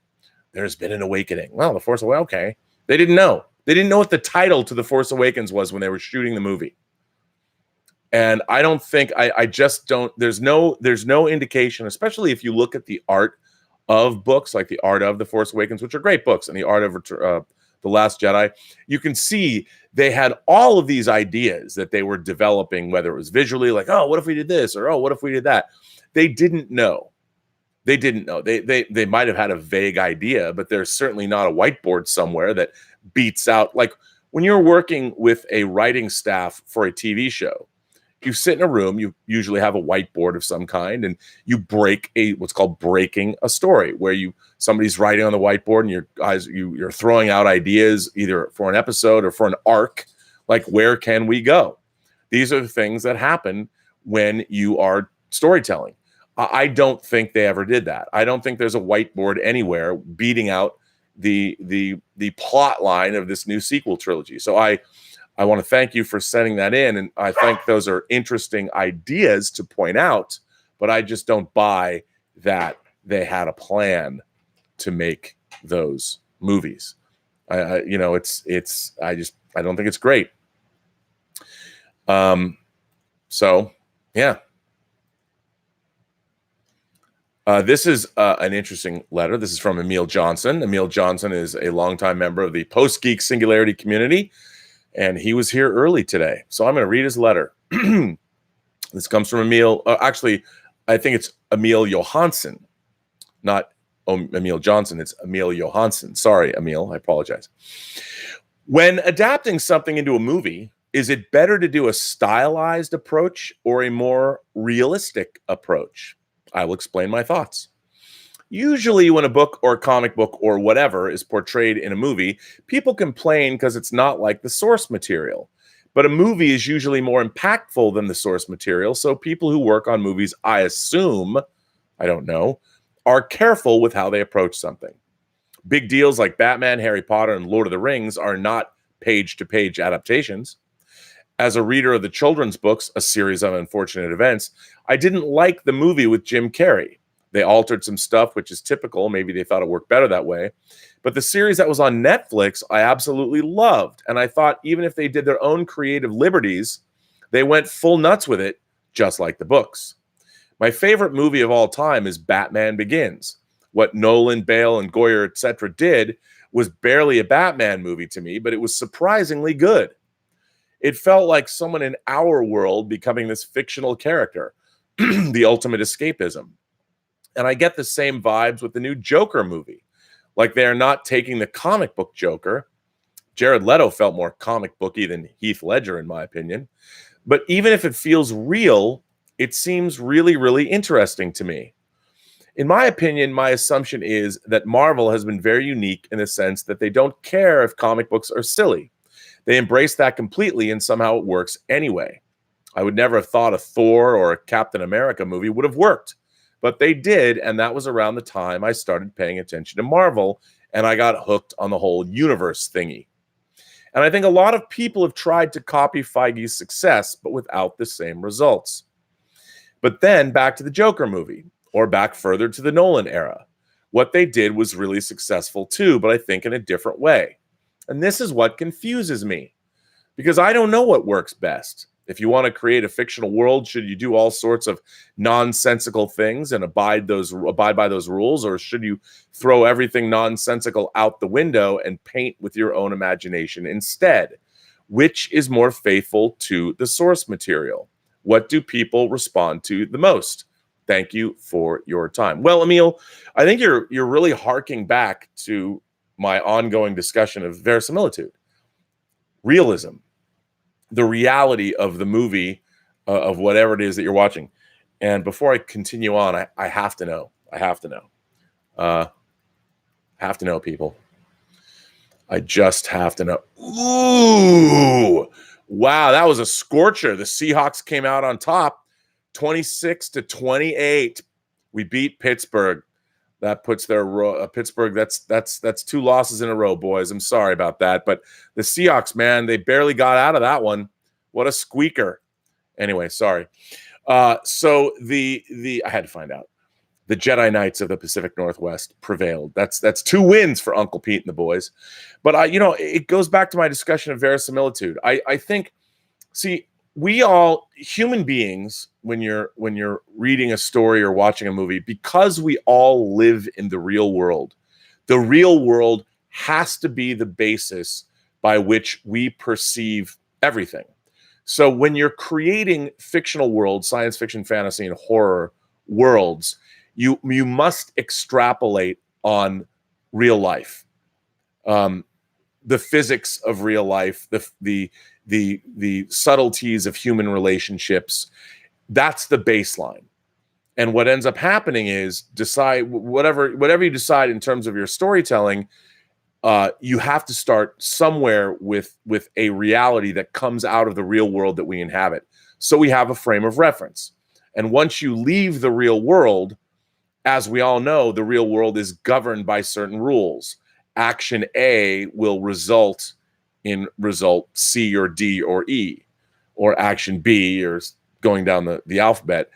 There's been an awakening. Well, The Force Awakens, okay. They didn't know. They didn't know what the title to The Force Awakens was when they were shooting the movie. And I don't think, I just don't, there's no indication, especially if you look at the art of books like The Art of The Force Awakens, which are great books, and The Art of The Last Jedi, you can see they had all of these ideas that they were developing, whether it was visually, like, oh, what if we did this? Or, oh, what if we did that? They didn't know. They didn't know. They might have had a vague idea, but there's certainly not a whiteboard somewhere that beats out. Like when you're working with a writing staff for a TV show, you sit in a room, you usually have a whiteboard of some kind, and you break what's called breaking a story, where somebody's writing on the whiteboard and you're throwing out ideas either for an episode or for an arc, like where can we go? These are the things that happen when you are storytelling. I don't think they ever did that. I don't think there's a whiteboard anywhere beating out the plot line of this new sequel trilogy. So I want to thank you for sending that in, and I think those are interesting ideas to point out, but I just don't buy that they had a plan to make those movies. I don't think it's great. So yeah. This is an interesting letter. This is from Emil Johnson. Emil Johnson is a longtime member of the Post-Geek Singularity community, and he was here early today. So I'm going to read his letter. This comes from Emil. Actually, I think it's Emil Johansson, not Emil Johnson. It's Emil Johansson. Sorry, Emil. I apologize. When adapting something into a movie, is it better to do a stylized approach or a more realistic approach? I will explain my thoughts. Usually when a book or comic book or whatever is portrayed in a movie, people complain because it's not like the source material. But a movie is usually more impactful than the source material, so people who work on movies, I assume, I don't know, are careful with how they approach something. Big deals like Batman, Harry Potter, and Lord of the Rings are not page-to-page adaptations. As a reader of the children's books, A Series of Unfortunate Events, I didn't like the movie with Jim Carrey. They altered some stuff, which is typical. Maybe they thought it worked better that way. But the series that was on Netflix, I absolutely loved. And I thought even if they did their own creative liberties, they went full nuts with it, just like the books. My favorite movie of all time is Batman Begins. What Nolan, Bale, and Goyer, etc. did was barely a Batman movie to me, but it was surprisingly good. It felt like someone in our world becoming this fictional character, the ultimate escapism. And I get the same vibes with the new Joker movie. Like they are not taking the comic book Joker. Jared Leto felt more comic booky than Heath Ledger, in my opinion. But even if it feels real, it seems really, really interesting to me. In my opinion, my assumption is that Marvel has been very unique in the sense that they don't care if comic books are silly. They embrace that completely, and somehow it works anyway. I would never have thought a Thor or a Captain America movie would have worked, but they did, and that was around the time I started paying attention to Marvel, and I got hooked on the whole universe thingy. And I think a lot of people have tried to copy Feige's success, but without the same results. But then back to the Joker movie, or back further to the Nolan era. What they did was really successful too, but I think in a different way. And this is what confuses me, because I don't know what works best. If you want to create a fictional world, should you do all sorts of nonsensical things and abide by those rules, or should you throw everything nonsensical out the window and paint with your own imagination instead? Which is more faithful to the source material? What do people respond to the most? Thank you for your time. Well, Emil, I think you're really harking back to my ongoing discussion of verisimilitude, realism, the reality of the movie, of whatever it is that you're watching. And before I continue on, I have to know. I have to know, people. I just have to know. Ooh, Wow, that was a scorcher. The Seahawks came out on top 26-28. We beat Pittsburgh. That puts their Pittsburgh. That's 2 losses in a row, boys. I'm sorry about that, but the Seahawks, man, they barely got out of that one. What a squeaker. Anyway, sorry. So the I had to find out. The Jedi Knights of the Pacific Northwest prevailed. That's 2 wins for Uncle Pete and the boys. But it goes back to my discussion of verisimilitude. I think, see, we all human beings, when you're reading a story or watching a movie, because we all live in the real world has to be the basis by which we perceive everything. So when you're creating fictional worlds, science fiction, fantasy, and horror worlds, you must extrapolate on real life, the physics of real life, the subtleties of human relationships. That's the baseline. And what ends up happening is decide whatever you decide in terms of your storytelling. You have to start somewhere with a reality that comes out of the real world that we inhabit. So we have a frame of reference. And once you leave the real world, as we all know, the real world is governed by certain rules. Action A will result in result C or D or E, or action B, or going down the alphabet.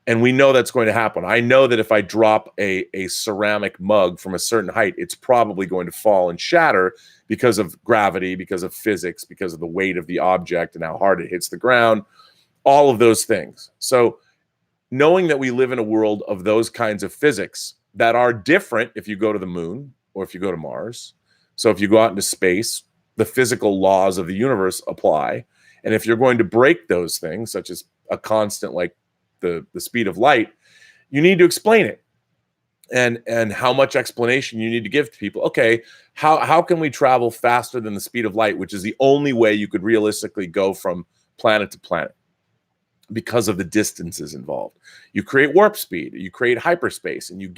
And we know that's going to happen. I know that if I drop a ceramic mug from a certain height, it's probably going to fall and shatter because of gravity, because of physics, because of the weight of the object and how hard it hits the ground, all of those things. So knowing that we live in a world of those kinds of physics that are different if you go to the moon or if you go to Mars. So if you go out into space, the physical laws of the universe apply. And if you're going to break those things, such as a constant like the speed of light, you need to explain it. And how much explanation you need to give to people. Okay, how can we travel faster than the speed of light, which is the only way you could realistically go from planet to planet? Because of the distances involved. You create warp speed, you create hyperspace, and you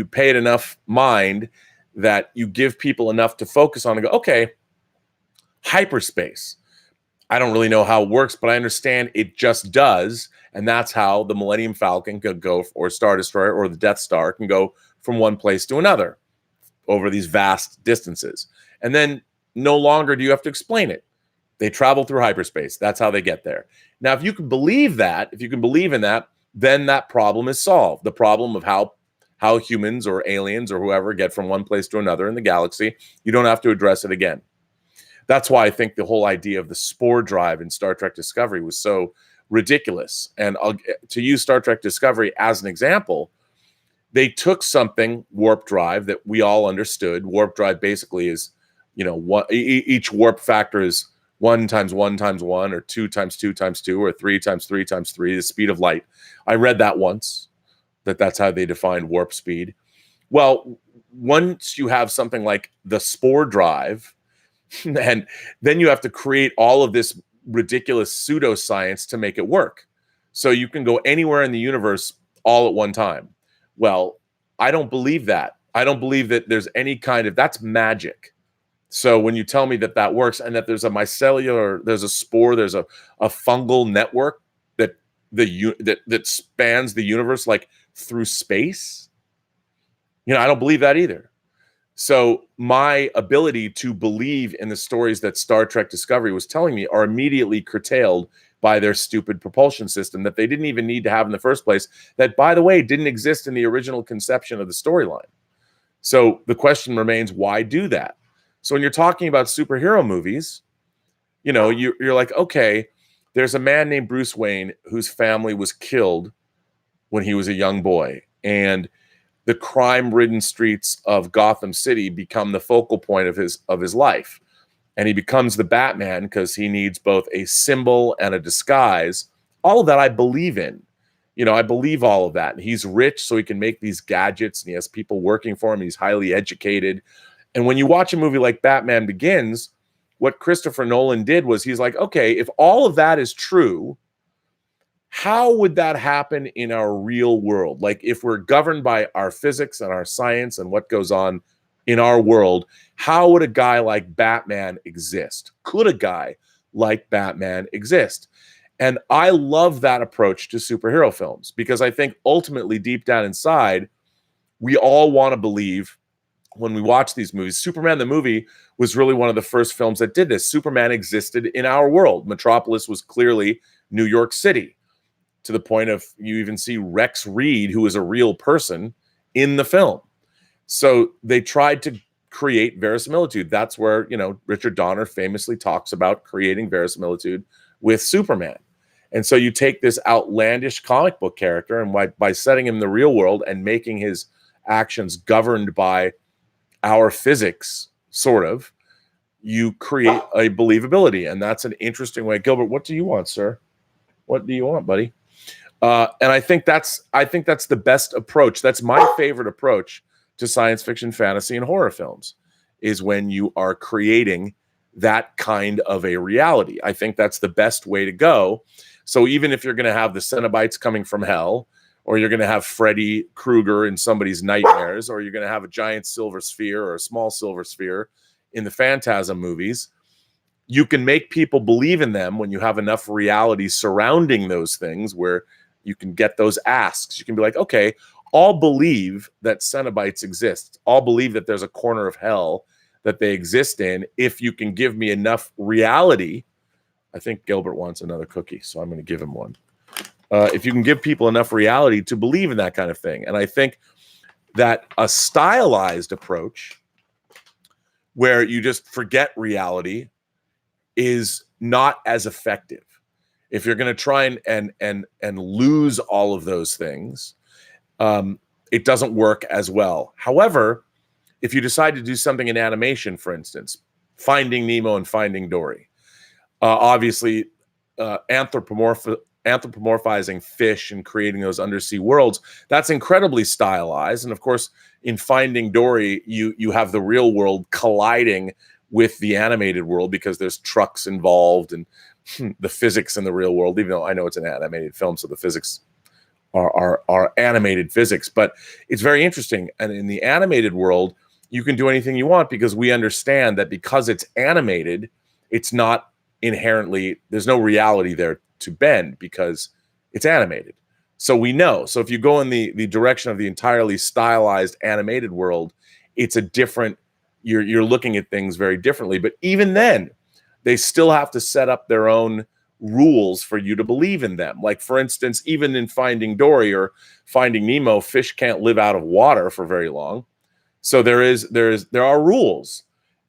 pay it enough mind that you give people enough to focus on and go, okay, hyperspace. I don't really know how it works, but I understand it just does. And that's how the Millennium Falcon could go, or Star Destroyer or the Death Star can go from one place to another over these vast distances. And then no longer do you have to explain it. They travel through hyperspace. That's how they get there. Now, if you can believe that, if you can believe in that, then that problem is solved. The problem of how humans or aliens or whoever get from one place to another in the galaxy, you don't have to address it again. That's why I think the whole idea of the spore drive in Star Trek Discovery was so ridiculous. And to use Star Trek Discovery as an example, they took something, warp drive, that we all understood. Warp drive basically is, each warp factor is 1 times 1 times 1, or 2 times 2 times 2, or 3 times 3 times 3, the speed of light. I read that once, that's how they defined warp speed. Well, once you have something like the spore drive, and then you have to create all of this ridiculous pseudoscience to make it work. So you can go anywhere in the universe all at one time. Well, I don't believe that. I don't believe that there's any kind of, that's magic. So when you tell me that works, and that there's a mycelial, there's a spore, there's a fungal network that spans the universe like through space, I don't believe that either. So my ability to believe in the stories that Star Trek Discovery was telling me are immediately curtailed by their stupid propulsion system that they didn't even need to have in the first place, that, by the way, didn't exist in the original conception of the storyline. So the question remains, why do that? So when you're talking about superhero movies, you're like, okay, there's a man named Bruce Wayne whose family was killed when he was a young boy, and the crime-ridden streets of Gotham City become the focal point of his life. And he becomes the Batman because he needs both a symbol and a disguise. All of that I believe in. I believe all of that. And he's rich, so he can make these gadgets, and he has people working for him. He's highly educated. And when you watch a movie like Batman Begins, what Christopher Nolan did was he's like, okay, if all of that is true, how would that happen in our real world? Like, if we're governed by our physics and our science and what goes on in our world, how would a guy like Batman exist? Could a guy like Batman exist? And I love that approach to superhero films because I think ultimately, deep down inside, we all want to believe when we watch these movies. Superman the movie was really one of the first films that did this. Superman existed in our world. Metropolis was clearly New York City, to the point of you even see Rex Reed, who is a real person, in the film. So they tried to create verisimilitude. That's where, Richard Donner famously talks about creating verisimilitude with Superman. And so you take this outlandish comic book character, and by setting him in the real world and making his actions governed by our physics, sort of, you create a believability. And that's an interesting way. Gilbert, what do you want, sir? What do you want, buddy? And I think that's the best approach. That's my favorite approach to science fiction, fantasy, and horror films, is when you are creating that kind of a reality. I think that's the best way to go. So even if you're going to have the Cenobites coming from hell, or you're going to have Freddy Krueger in somebody's nightmares, or you're going to have a giant silver sphere or a small silver sphere in the Phantasm movies, you can make people believe in them when you have enough reality surrounding those things where you can get those asks. You can be like, okay, I'll believe that Cenobites exist. I'll believe that there's a corner of hell that they exist in if you can give me enough reality. I think Gilbert wants another cookie, so I'm going to give him one. If you can give people enough reality to believe in that kind of thing. And I think that a stylized approach where you just forget reality is not as effective. If you're going to try and lose all of those things, it doesn't work as well. However, if you decide to do something in animation, for instance, Finding Nemo and Finding Dory, obviously anthropomorphizing fish and creating those undersea worlds, that's incredibly stylized. And of course, in Finding Dory, you have the real world colliding with the animated world because there's trucks involved and the physics in the real world, even though I know it's an animated film, so the physics are animated physics, but it's very interesting. And in the animated world, you can do anything you want because we understand that because it's animated, it's not inherently, there's no reality there to bend because it's animated. So we know. So if you go in the direction of the entirely stylized animated world, it's a different, you're looking at things very differently. But even then, they still have to set up their own rules for you to believe in them. Like, for instance, even in Finding Dory or Finding Nemo, fish can't live out of water for very long. So there are rules.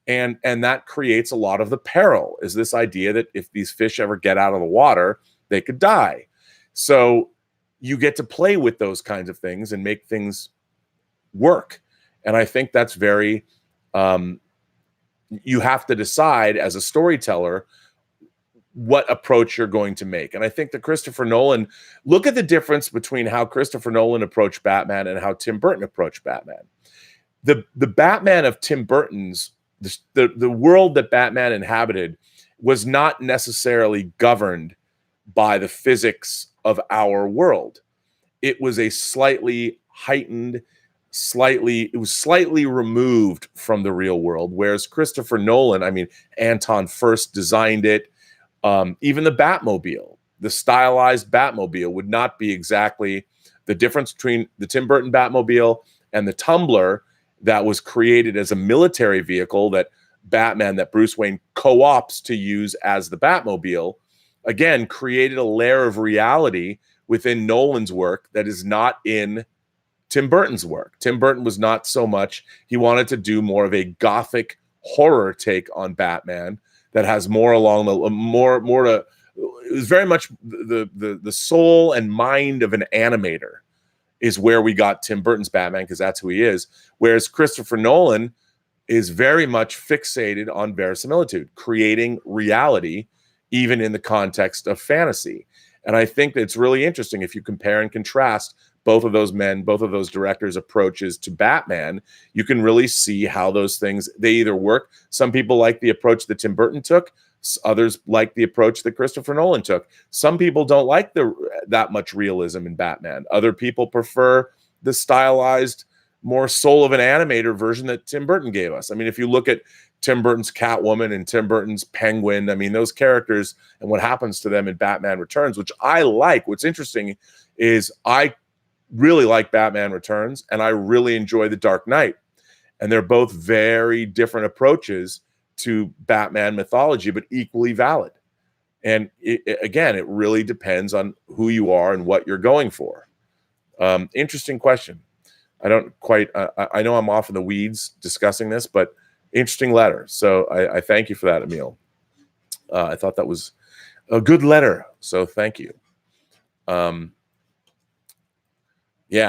And that creates a lot of the peril, is this idea that if these fish ever get out of the water, they could die. So you get to play with those kinds of things and make things work. And I think that's very, you have to decide as a storyteller what approach you're going to make. And I think that Christopher Nolan, look at the difference between how Christopher Nolan approached Batman and how Tim Burton approached Batman. The Batman of Tim Burton's, the world that Batman inhabited was not necessarily governed by the physics of our world. It was a slightly heightened, it was slightly removed from the real world. Whereas Christopher Nolan, I mean, Anton first designed it. Even the Batmobile, the stylized Batmobile, would not be exactly the difference between the Tim Burton Batmobile and the Tumbler that was created as a military vehicle that Bruce Wayne co-opts to use as the Batmobile, again, created a layer of reality within Nolan's work that is not in Tim Burton's work. Tim Burton was not so much, he wanted to do more of a gothic horror take on Batman that has more along the more to, it was very much the soul and mind of an animator is where we got Tim Burton's Batman, because that's who he is. Whereas Christopher Nolan is very much fixated on verisimilitude, creating reality, even in the context of fantasy. And I think that it's really interesting if you compare and contrast both of those men, both of those directors' approaches to Batman, you can really see how those things, they either work. Some people like the approach that Tim Burton took. Others like the approach that Christopher Nolan took. Some people don't like that much realism in Batman. Other people prefer the stylized more soul of an animator version that Tim Burton gave us. I mean, if you look at Tim Burton's Catwoman and Tim Burton's Penguin, I mean, those characters and what happens to them in Batman Returns, which I like. What's interesting is I really like Batman Returns and I really enjoy The Dark Knight. And they're both very different approaches to Batman mythology, but equally valid. And again, it really depends on who you are and what you're going for. Interesting question. I don't quite, I know I'm off in the weeds discussing this, but interesting letter. So I thank you for that, Emil. I thought that was a good letter. So thank you. Yeah,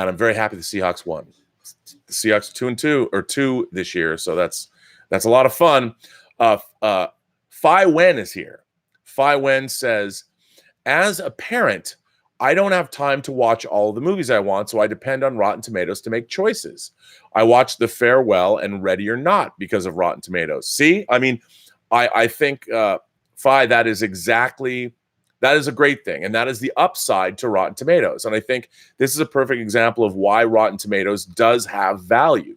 and I'm very happy the Seahawks won. The Seahawks 2 this year. So that's a lot of fun. Phi Wen is here. Phi Wen says, as a parent, I don't have time to watch all of the movies I want, so I depend on Rotten Tomatoes to make choices. I watched The Farewell and Ready or Not because of Rotten Tomatoes. See, I mean, I think, Phi, that is a great thing. And that is the upside to Rotten Tomatoes. And I think this is a perfect example of why Rotten Tomatoes does have value.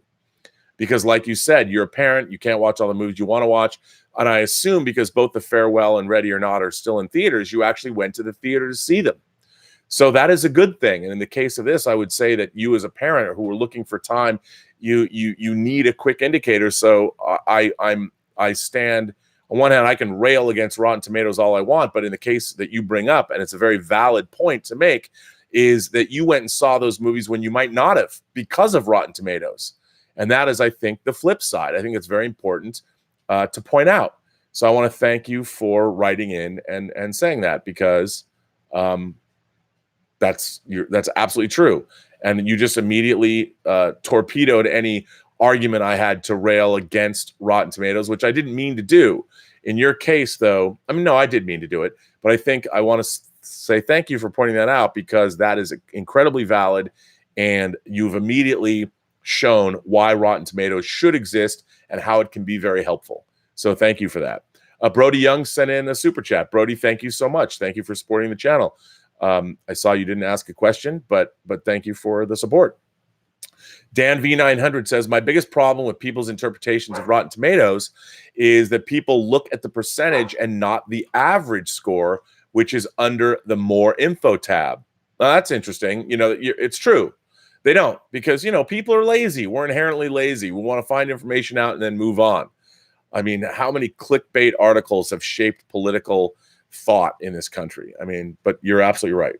Because like you said, you're a parent, you can't watch all the movies you want to watch. And I assume because both The Farewell and Ready or Not are still in theaters, you actually went to the theater to see them. So that is a good thing. And in the case of this, I would say that you as a parent who are looking for time, you need a quick indicator. So I stand on one hand, I can rail against Rotten Tomatoes all I want, but in the case that you bring up, and it's a very valid point to make, is that you went and saw those movies when you might not have because of Rotten Tomatoes. And that is, I think, the flip side. I think it's very important to point out. So I want to thank you for writing in and saying that, because that's absolutely true. And you just immediately torpedoed any argument I had to rail against Rotten Tomatoes, which I didn't mean to do. In your case, though, I mean, no, I did mean to do it, but I think I want to say thank you for pointing that out, because that is incredibly valid, and you've immediately shown why Rotten Tomatoes should exist and how it can be very helpful. So thank you for that. Brody Young sent in a super chat. Brody, thank you so much. Thank you for supporting the channel. I saw you didn't ask a question, but thank you for the support. Dan V900 says, my biggest problem with people's interpretations of Rotten Tomatoes is that people look at the percentage and not the average score, which is under the more info tab. Now, that's interesting. You know, it's true. They don't, because, you know, people are lazy. We're inherently lazy. We want to find information out and then move on. I mean, how many clickbait articles have shaped political thought in this country? I mean, but you're absolutely right.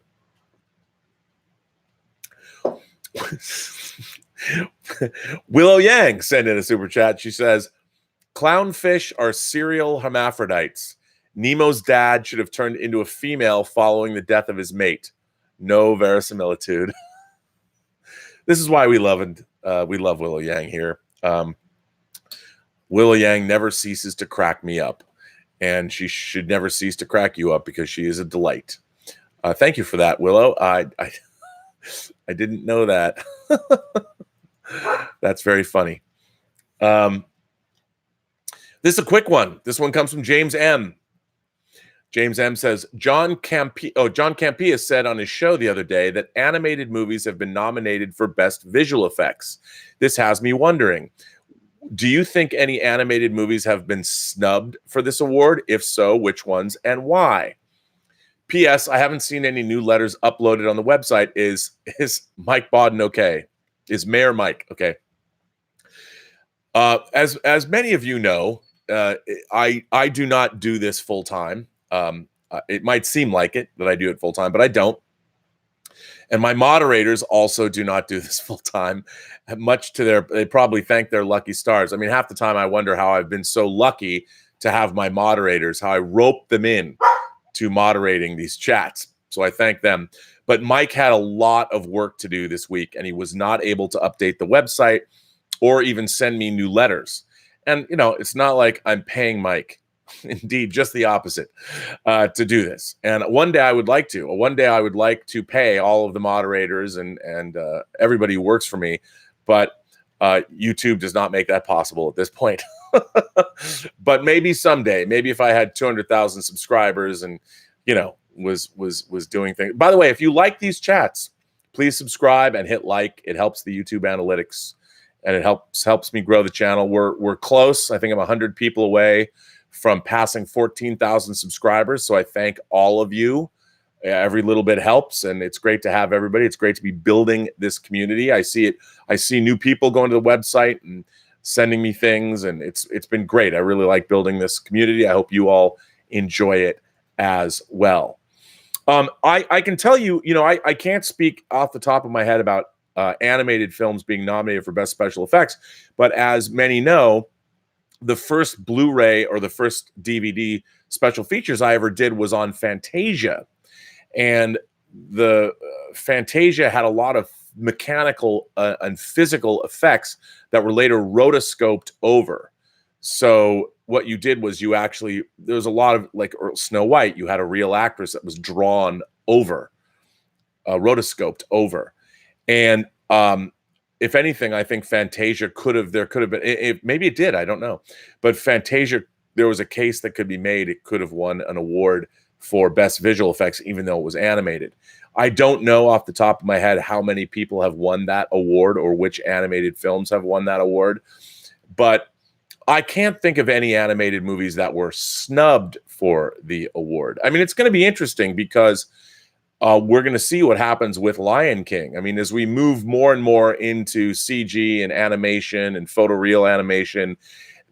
Willow Yang sent in a super chat. She says, clownfish are serial hermaphrodites. Nemo's dad should have turned into a female following the death of his mate. No verisimilitude. This is why we love Willow Yang here. Willow Yang never ceases to crack me up, and she should never cease to crack you up, because she is a delight. Thank you for that, Willow. I didn't know that. That's very funny. This is a quick one. This one comes from James M. James M says, John Campea said on his show the other day that animated movies have been nominated for Best Visual Effects. This has me wondering, do you think any animated movies have been snubbed for this award? If so, which ones and why? P.S. I haven't seen any new letters uploaded on the website. Is Mike Bodden okay? Is Mayor Mike okay? As many of you know, I do not do this full time. It might seem like it that I do it full time, but I don't. And my moderators also do not do this full time. Much to they probably thank their lucky stars. I mean, half the time I wonder how I've been so lucky to have my moderators, how I rope them in to moderating these chats. So I thank them. But Mike had a lot of work to do this week, and he was not able to update the website or even send me new letters. And, you know, it's not like I'm paying Mike. Indeed, just the opposite, to do this. And one day I would like to. One day I would like to pay all of the moderators and everybody who works for me, but YouTube does not make that possible at this point. But maybe someday, maybe if I had 200,000 subscribers and, you know, was doing things. By the way, if you like these chats, please subscribe and hit like. It helps the YouTube analytics and it helps me grow the channel. We're close. I think I'm 100 people away from passing 14,000 subscribers. So I thank all of you. Every little bit helps, and it's great to have everybody. It's great to be building this community. I see it. I see new people going to the website and sending me things, and it's been great. I really like building this community. I hope you all enjoy it as well. I can tell you, I can't speak off the top of my head about animated films being nominated for Best Special Effects, but as many know, the first Blu-ray or the first DVD special features I ever did was on Fantasia. And the Fantasia had a lot of mechanical and physical effects that were later rotoscoped over. So what you did was there was a lot of, like Snow White, you had a real actress that was drawn over, rotoscoped over. And if anything, I think Fantasia there could have been, maybe it did, I don't know. But Fantasia, there was a case that could be made. It could have won an award for best visual effects, even though it was animated. I don't know off the top of my head how many people have won that award or which animated films have won that award, but I can't think of any animated movies that were snubbed for the award. I mean, it's going to be interesting because we're going to see what happens with Lion King. I mean, as we move more and more into CG and animation and photoreal animation,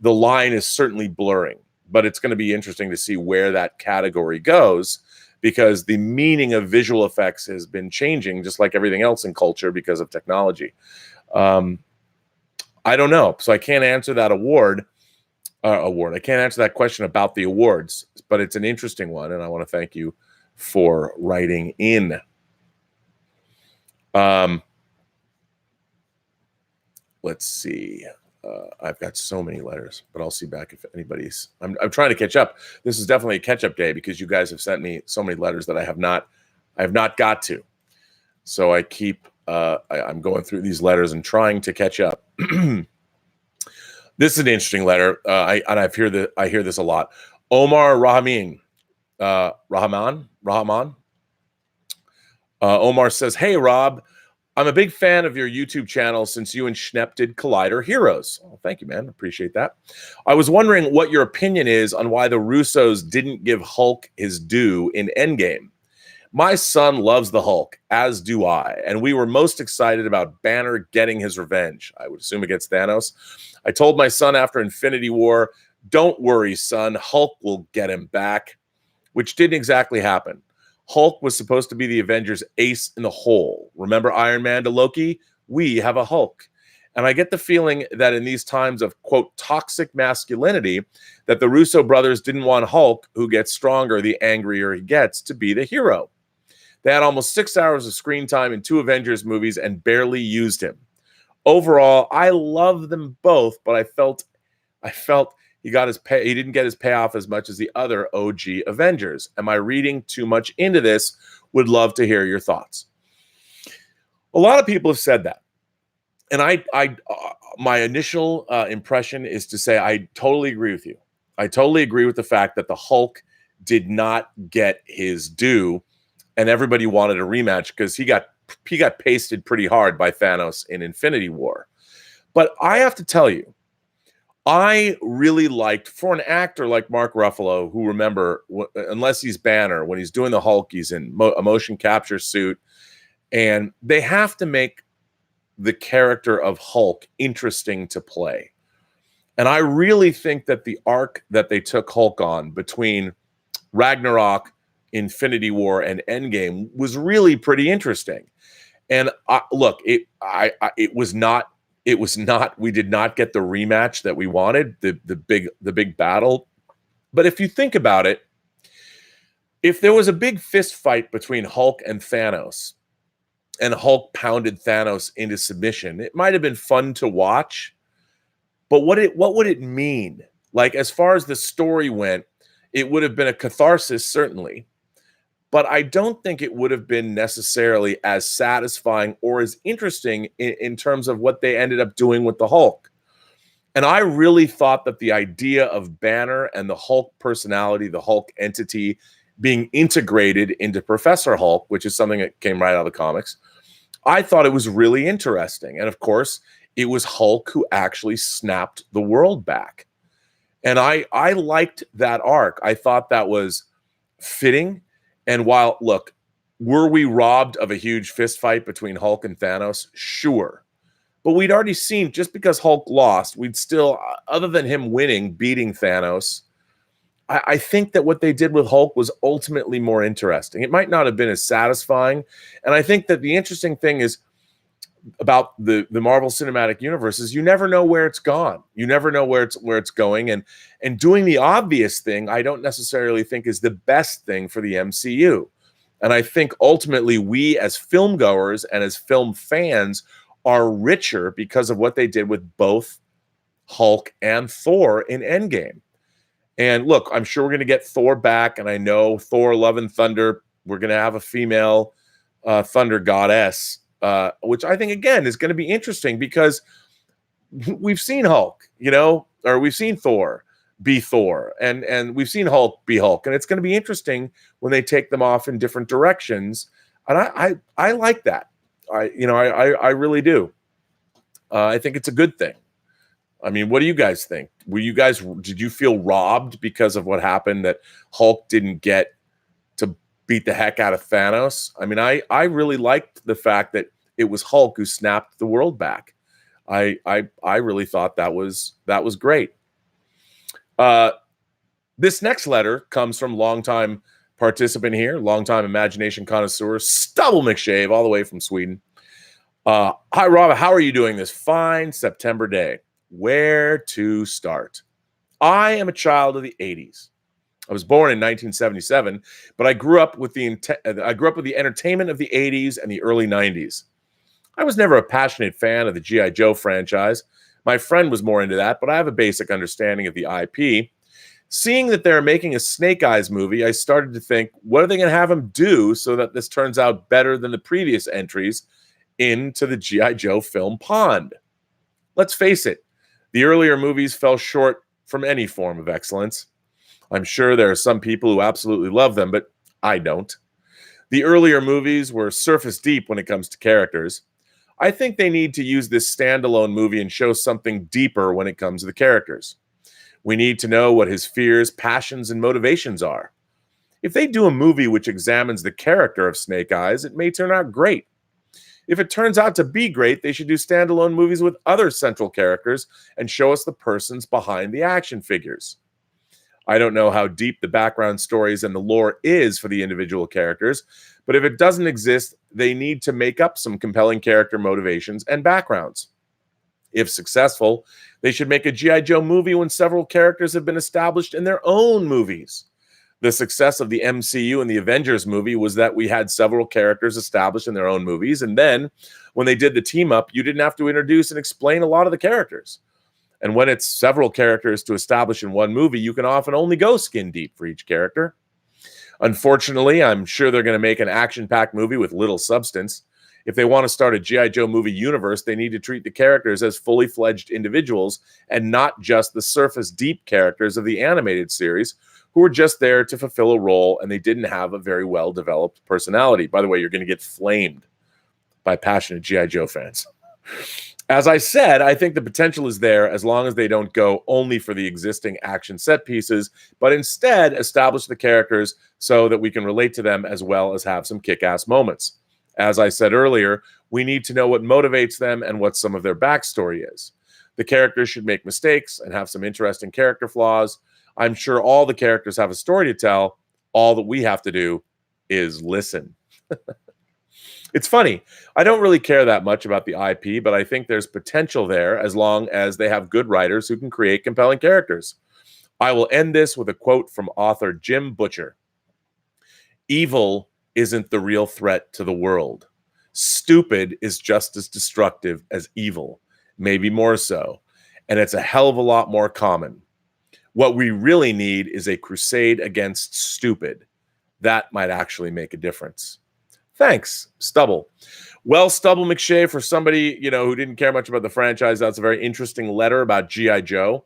the line is certainly blurring. But it's going to be interesting to see where that category goes, because the meaning of visual effects has been changing, just like everything else in culture, because of technology. I don't know, so I can't answer that I can't answer that question about the awards, but it's an interesting one, and I want to thank you for writing in. Let's see. I've got so many letters, but I'll see back if anybody's. I'm trying to catch up. This is definitely a catch-up day because you guys have sent me so many letters that I have not got to. So I keep. I'm going through these letters and trying to catch up. This is an interesting letter. I hear this a lot. Omar Rahman. Omar says, "Hey Rob, I'm a big fan of your YouTube channel since you and Schnepp did Collider Heroes." Oh, thank you, man. Appreciate that. I was wondering what your opinion is on why the Russos didn't give Hulk his due in Endgame. My son loves the Hulk, as do I, and we were most excited about Banner getting his revenge. I would assume against Thanos. I told my son after Infinity War, "Don't worry, son, Hulk will get him back," which didn't exactly happen. Hulk was supposed to be the Avengers' ace in the hole. Remember Iron Man to Loki? We have a Hulk. And I get the feeling that in these times of, quote, toxic masculinity, that the Russo brothers didn't want Hulk, who gets stronger the angrier he gets, to be the hero. They had almost 6 hours of screen time in 2 Avengers movies and barely used him. Overall, I love them both, but I felt he didn't get his payoff as much as the other OG Avengers. Am I reading too much into this? Would love to hear your thoughts. A lot of people have said that. And my initial impression is to say I totally agree with you. I totally agree with the fact that the Hulk did not get his due, and everybody wanted a rematch because he got pasted pretty hard by Thanos in Infinity War. But I have to tell you, I really liked, for an actor like Mark Ruffalo, who, remember, unless he's Banner, when he's doing the Hulk, he's in a motion capture suit, and they have to make the character of Hulk interesting to play. And I really think that the arc that they took Hulk on between Ragnarok, Infinity War, and Endgame was really pretty interesting. And look, it was not. We did not get the rematch that we wanted, the big battle. But if you think about it, if there was a big fist fight between Hulk and Thanos, and Hulk pounded Thanos into submission, it might have been fun to watch. But what would it mean? Like, as far as the story went, it would have been a catharsis, certainly. But I don't think it would have been necessarily as satisfying or as interesting in terms of what they ended up doing with the Hulk. And I really thought that the idea of Banner and the Hulk personality, the Hulk entity, being integrated into Professor Hulk, which is something that came right out of the comics, I thought it was really interesting. And of course, it was Hulk who actually snapped the world back. And I liked that arc. I thought that was fitting. And while, look, were we robbed of a huge fist fight between Hulk and Thanos? Sure. But we'd already seen, just because Hulk lost, we'd still, other than him winning, beating Thanos, I think that what they did with Hulk was ultimately more interesting. It might not have been as satisfying. And I think that the interesting thing is about the Marvel Cinematic Universe is you never know where it's gone. You never know where it's going. And doing the obvious thing, I don't necessarily think is the best thing for the MCU. And I think ultimately we as film goers and as film fans are richer because of what they did with both Hulk and Thor in Endgame. And look, I'm sure we're going to get Thor back. And I know Thor, Love and Thunder, we're going to have a female thunder goddess, which I think, again, is going to be interesting because we've seen Hulk, or we've seen Thor be Thor, and we've seen Hulk be Hulk. And it's going to be interesting when they take them off in different directions. And I like that. I really do. I think it's a good thing. I mean, what do you guys think? Did you feel robbed because of what happened, that Hulk didn't get to beat the heck out of Thanos? I mean, I really liked the fact that it was Hulk who snapped the world back. I really thought that was great. This next letter comes from longtime participant here, longtime imagination connoisseur, Stubble McShave, all the way from Sweden. Hi, Rob. How are you doing this fine September day? Where to start? I am a child of the 80s. I was born in 1977, but I grew up with the entertainment of the 80s and the early 90s. I was never a passionate fan of the G.I. Joe franchise. My friend was more into that, but I have a basic understanding of the IP. Seeing that they're making a Snake Eyes movie, I started to think, what are they going to have him do so that this turns out better than the previous entries into the G.I. Joe film pond? Let's face it, the earlier movies fell short from any form of excellence. I'm sure there are some people who absolutely love them, but I don't. The earlier movies were surface deep when it comes to characters. I think they need to use this standalone movie and show something deeper when it comes to the characters. We need to know what his fears, passions, and motivations are. If they do a movie which examines the character of Snake Eyes, it may turn out great. If it turns out to be great, they should do standalone movies with other central characters and show us the persons behind the action figures. I don't know how deep the background stories and the lore is for the individual characters, but if it doesn't exist, they need to make up some compelling character motivations and backgrounds. If successful, they should make a G.I. Joe movie when several characters have been established in their own movies. The success of the MCU and the Avengers movie was that we had several characters established in their own movies, and then when they did the team up, you didn't have to introduce and explain a lot of the characters. And when it's several characters to establish in one movie, you can often only go skin deep for each character. Unfortunately, I'm sure they're going to make an action-packed movie with little substance. If they want to start a G.I. Joe movie universe, they need to treat the characters as fully fledged individuals and not just the surface deep characters of the animated series who were just there to fulfill a role and they didn't have a very well-developed personality. By the way, you're going to get flamed by passionate G.I. Joe fans. As I said, I think the potential is there as long as they don't go only for the existing action set pieces, but instead establish the characters so that we can relate to them as well as have some kick-ass moments. As I said earlier, we need to know what motivates them and what some of their backstory is. The characters should make mistakes and have some interesting character flaws. I'm sure all the characters have a story to tell. All that we have to do is listen. It's funny. I don't really care that much about the IP, but I think there's potential there as long as they have good writers who can create compelling characters. I will end this with a quote from author Jim Butcher. Evil isn't the real threat to the world. Stupid is just as destructive as evil, maybe more so, and it's a hell of a lot more common. What we really need is a crusade against stupid. That might actually make a difference. Thanks, Stubble. Well, Stubble McShay, for somebody, who didn't care much about the franchise, that's a very interesting letter about G.I. Joe.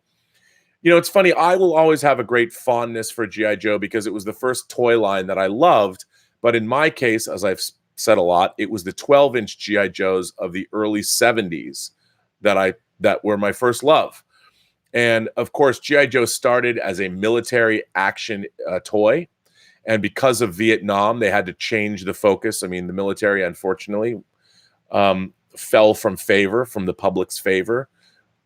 It's funny. I will always have a great fondness for G.I. Joe because it was the first toy line that I loved. But in my case, as I've said a lot, it was the 12-inch G.I. Joes of the early 70s that were my first love. And of course, G.I. Joe started as a military action toy. And because of Vietnam, they had to change the focus. I mean, the military, unfortunately, fell from the public's favor.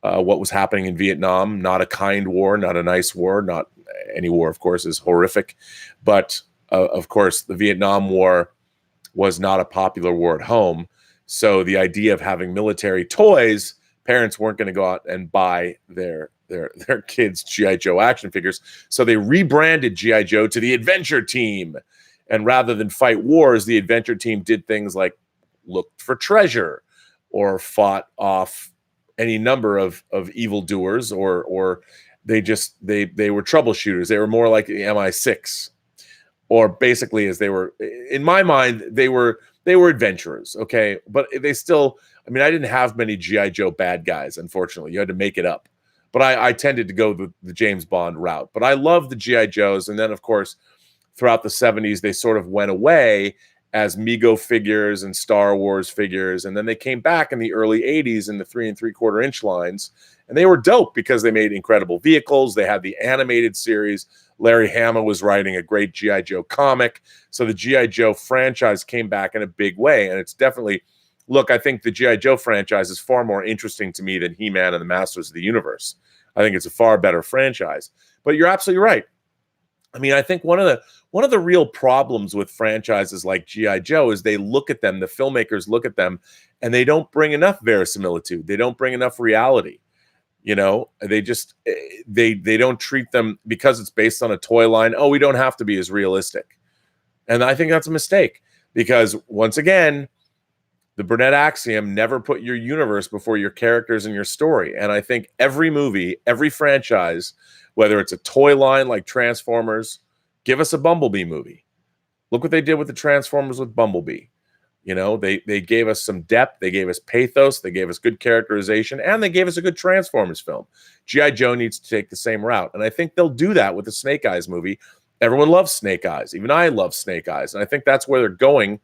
What was happening in Vietnam, not a kind war, not a nice war, not any war, of course, is horrific. But of course, the Vietnam War was not a popular war at home. So the idea of having military toys, parents weren't going to go out and buy their kids' G.I. Joe action figures. So they rebranded G.I. Joe to the Adventure Team. And rather than fight wars, the Adventure Team did things like looked for treasure or fought off any number of evildoers, or they were troubleshooters. They were more like the MI6, or basically, as they were, in my mind, they were adventurers. Okay. But they still, I mean, I didn't have many G.I. Joe bad guys, unfortunately. You had to make it up. But I tended to go the James Bond route. But I love the G.I. Joes. And then, of course, throughout the 70s, they sort of went away as Mego figures and Star Wars figures. And then they came back in the early 80s in the 3 3/4 inch lines. And they were dope because they made incredible vehicles. They had the animated series. Larry Hama was writing a great G.I. Joe comic. So the G.I. Joe franchise came back in a big way. And it's definitely, look, I think the G.I. Joe franchise is far more interesting to me than He-Man and the Masters of the Universe. I think it's a far better franchise. But you're absolutely right. I mean, I think one of the real problems with franchises like G.I. Joe is they look at them, the filmmakers look at them, and they don't bring enough verisimilitude. They don't bring enough reality. You know, they just they don't treat them, because it's based on a toy line. Oh, we don't have to be as realistic. And I think that's a mistake, because once again, the Burnett axiom, never put your universe before your characters and your story. And I think every movie, every franchise, whether it's a toy line like Transformers, give us a Bumblebee movie. Look what they did with the Transformers with Bumblebee. You know, they gave us some depth, they gave us pathos, they gave us good characterization, and they gave us a good Transformers film. G.I. Joe needs to take the same route. And I think they'll do that with the Snake Eyes movie. Everyone loves Snake Eyes. Even I love Snake Eyes. And I think that's where they're going,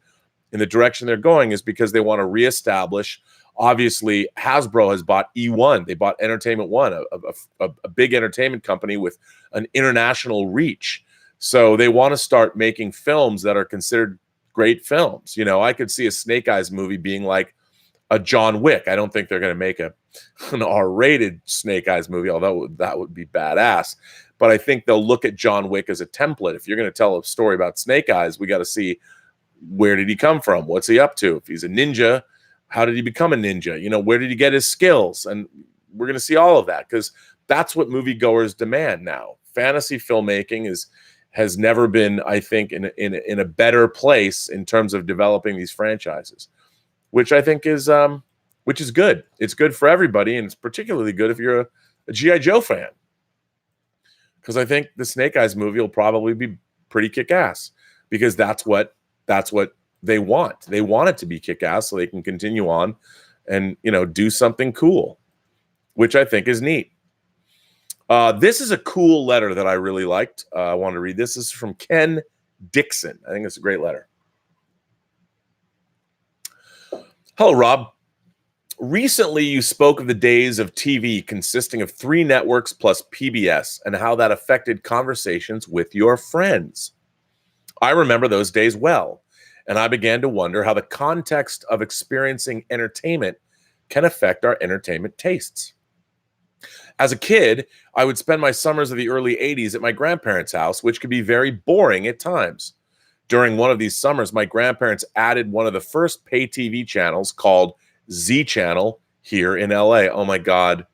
in the direction they're going, is because they want to reestablish. Obviously, Hasbro has bought E1. They bought Entertainment One, a big entertainment company with an international reach. So they want to start making films that are considered great films. You know, I could see a Snake Eyes movie being like a John Wick. I don't think they're going to make an R-rated Snake Eyes movie, although that would be badass. But I think they'll look at John Wick as a template. If you're going to tell a story about Snake Eyes, we got to see, where did he come from? What's he up to? If he's a ninja, how did he become a ninja? You know, where did he get his skills? And we're going to see all of that, because that's what moviegoers demand now. Fantasy filmmaking has never been, I think, in a better place in terms of developing these franchises, which I think is good. It's good for everybody, and it's particularly good if you're a G.I. Joe fan, because I think the Snake Eyes movie will probably be pretty kick-ass, because that's what they want. They want it to be kick-ass so they can continue on and, you know, do something cool, which I think is neat. This is a cool letter that I really liked. I want to read this. This is from Ken Dixon. I think it's a great letter. Hello, Rob. Recently, you spoke of the days of TV consisting of 3 networks plus PBS and how that affected conversations with your friends. I remember those days well, and I began to wonder how the context of experiencing entertainment can affect our entertainment tastes. As a kid, I would spend my summers of the early 80s at my grandparents' house, which could be very boring at times. During one of these summers, my grandparents added one of the first pay TV channels, called Z Channel, here in LA. Oh my God.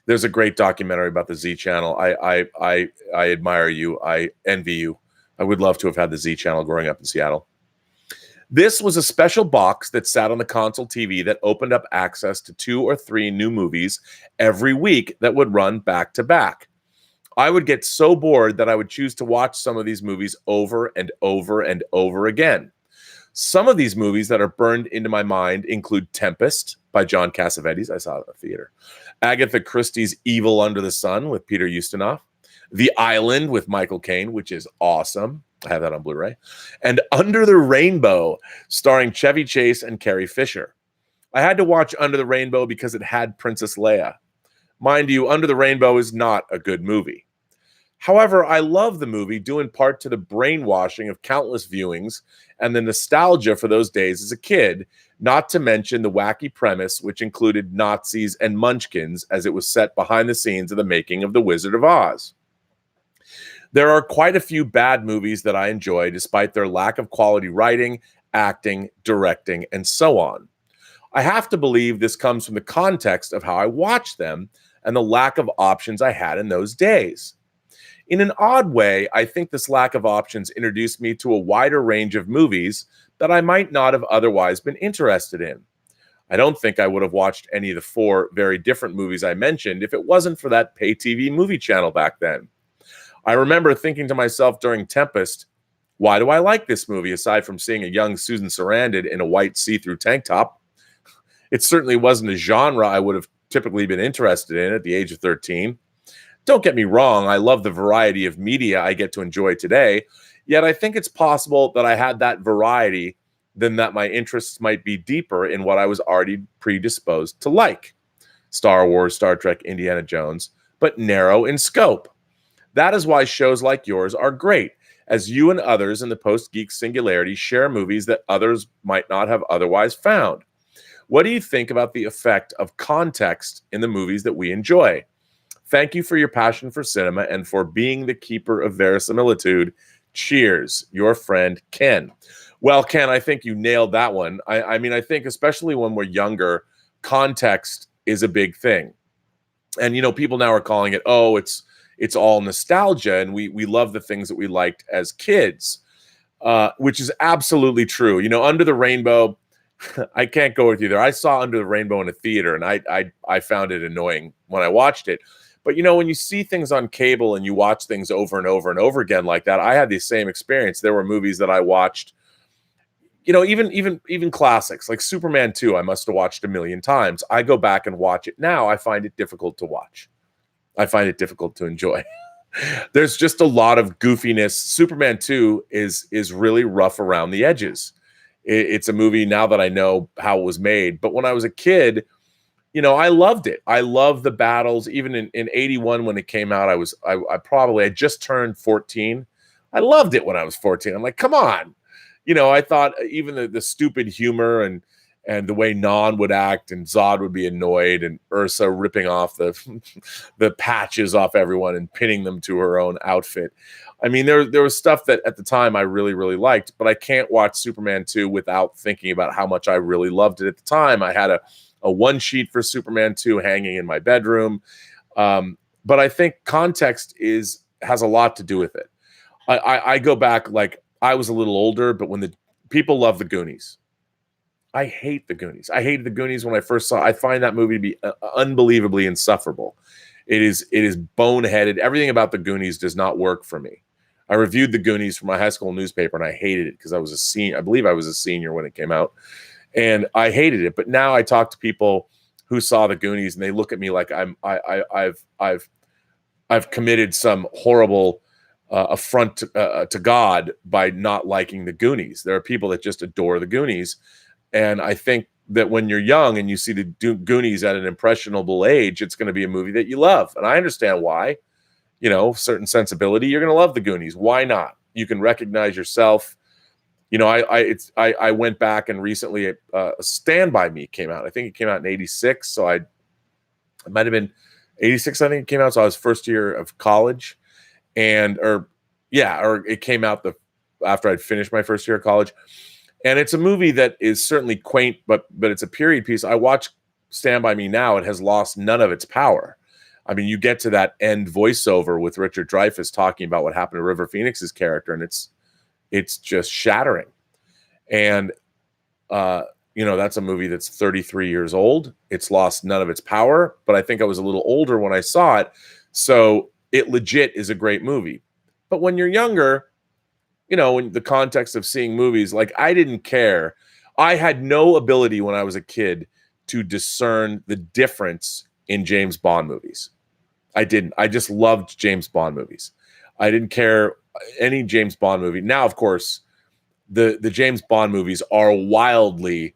There's a great documentary about the Z Channel. I admire you. I envy you. I would love to have had the Z Channel growing up in Seattle. This was a special box that sat on the console TV that opened up access to 2 or 3 new movies every week that would run back to back. I would get so bored that I would choose to watch some of these movies over and over and over again. Some of these movies that are burned into my mind include Tempest by John Cassavetes. I saw it in the theater. Agatha Christie's Evil Under the Sun with Peter Ustinov. The Island with Michael Caine, which is awesome. I have that on Blu-ray. And Under the Rainbow, starring Chevy Chase and Carrie Fisher. I had to watch Under the Rainbow because it had Princess Leia. Mind you, Under the Rainbow is not a good movie. However, I love the movie due in part to the brainwashing of countless viewings and the nostalgia for those days as a kid, not to mention the wacky premise, which included Nazis and munchkins as it was set behind the scenes of the making of The Wizard of Oz. There are quite a few bad movies that I enjoy, despite their lack of quality writing, acting, directing, and so on. I have to believe this comes from the context of how I watched them and the lack of options I had in those days. In an odd way, I think this lack of options introduced me to a wider range of movies that I might not have otherwise been interested in. I don't think I would have watched any of the 4 very different movies I mentioned if it wasn't for that pay TV movie channel back then. I remember thinking to myself during Tempest, why do I like this movie aside from seeing a young Susan Sarandon in a white see-through tank top? It certainly wasn't a genre I would have typically been interested in at the age of 13. Don't get me wrong, I love the variety of media I get to enjoy today, yet I think it's possible that I had that variety, then that my interests might be deeper in what I was already predisposed to like. Star Wars, Star Trek, Indiana Jones, but narrow in scope. That is why shows like yours are great, as you and others in the Post-Geek Singularity share movies that others might not have otherwise found. What do you think about the effect of context in the movies that we enjoy? Thank you for your passion for cinema and for being the keeper of verisimilitude. Cheers, your friend, Ken. Well, Ken, I think you nailed that one. I mean, I think especially when we're younger, context is a big thing. And, you know, people now are calling it, oh, it's all nostalgia. And we love the things that we liked as kids, which is absolutely true. You know, Under the Rainbow, I can't go with you there. I saw Under the Rainbow in a theater, and I found it annoying when I watched it. But, you know, when you see things on cable and you watch things over and over and over again like that, I had the same experience. There were movies that I watched, you know, even classics like Superman 2, I must have watched a million times. I go back and watch it now. I find it difficult to watch. I find it difficult to enjoy. There's just a lot of goofiness. Superman 2 is really rough around the edges. It's a movie now that I know how it was made. But when I was a kid, you know, I loved it. I love the battles. Even in 81 when it came out, I just turned 14. I loved it when I was 14. I'm like, come on. You know, I thought even the stupid humor and the way Non would act and Zod would be annoyed and Ursa ripping off the patches off everyone and pinning them to her own outfit. I mean, there was stuff that at the time I really, really liked, but I can't watch Superman 2 without thinking about how much I really loved it at the time. I had a one sheet for Superman 2 hanging in my bedroom. But I think context has a lot to do with it. I go back, like I was a little older, but when the people love the Goonies, I hate the Goonies. I hated the Goonies when I first saw it. I find that movie to be unbelievably insufferable. It is boneheaded. Everything about the Goonies does not work for me. I reviewed the Goonies for my high school newspaper, and I hated it because I was a senior. I believe I was a senior when it came out, and I hated it. But now I talk to people who saw the Goonies, and they look at me like I've committed some horrible affront to God by not liking the Goonies. There are people that just adore the Goonies. And I think that when you're young and you see the Goonies at an impressionable age, it's going to be a movie that you love. And I understand why. You know, certain sensibility, you're going to love the Goonies. Why not? You can recognize yourself. You know, I went back and recently Stand By Me came out. I think it came out in 86. So it might have been 86, I think it came out. So I was first year of college. Or it came out after I'd finished my first year of college. And it's a movie that is certainly quaint, but it's a period piece. I watch Stand By Me now. It has lost none of its power. I mean, you get to that end voiceover with Richard Dreyfuss talking about what happened to River Phoenix's character, and it's just shattering. And you know, that's a movie that's 33 years old. It's lost none of its power, but I think I was a little older when I saw it, so it legit is a great movie. But when you're younger, you know, in the context of seeing movies, like I didn't care. I had no ability when I was a kid to discern the difference in James Bond movies. I didn't. I just loved James Bond movies. I didn't care any James Bond movie. Now, of course, the James Bond movies are wildly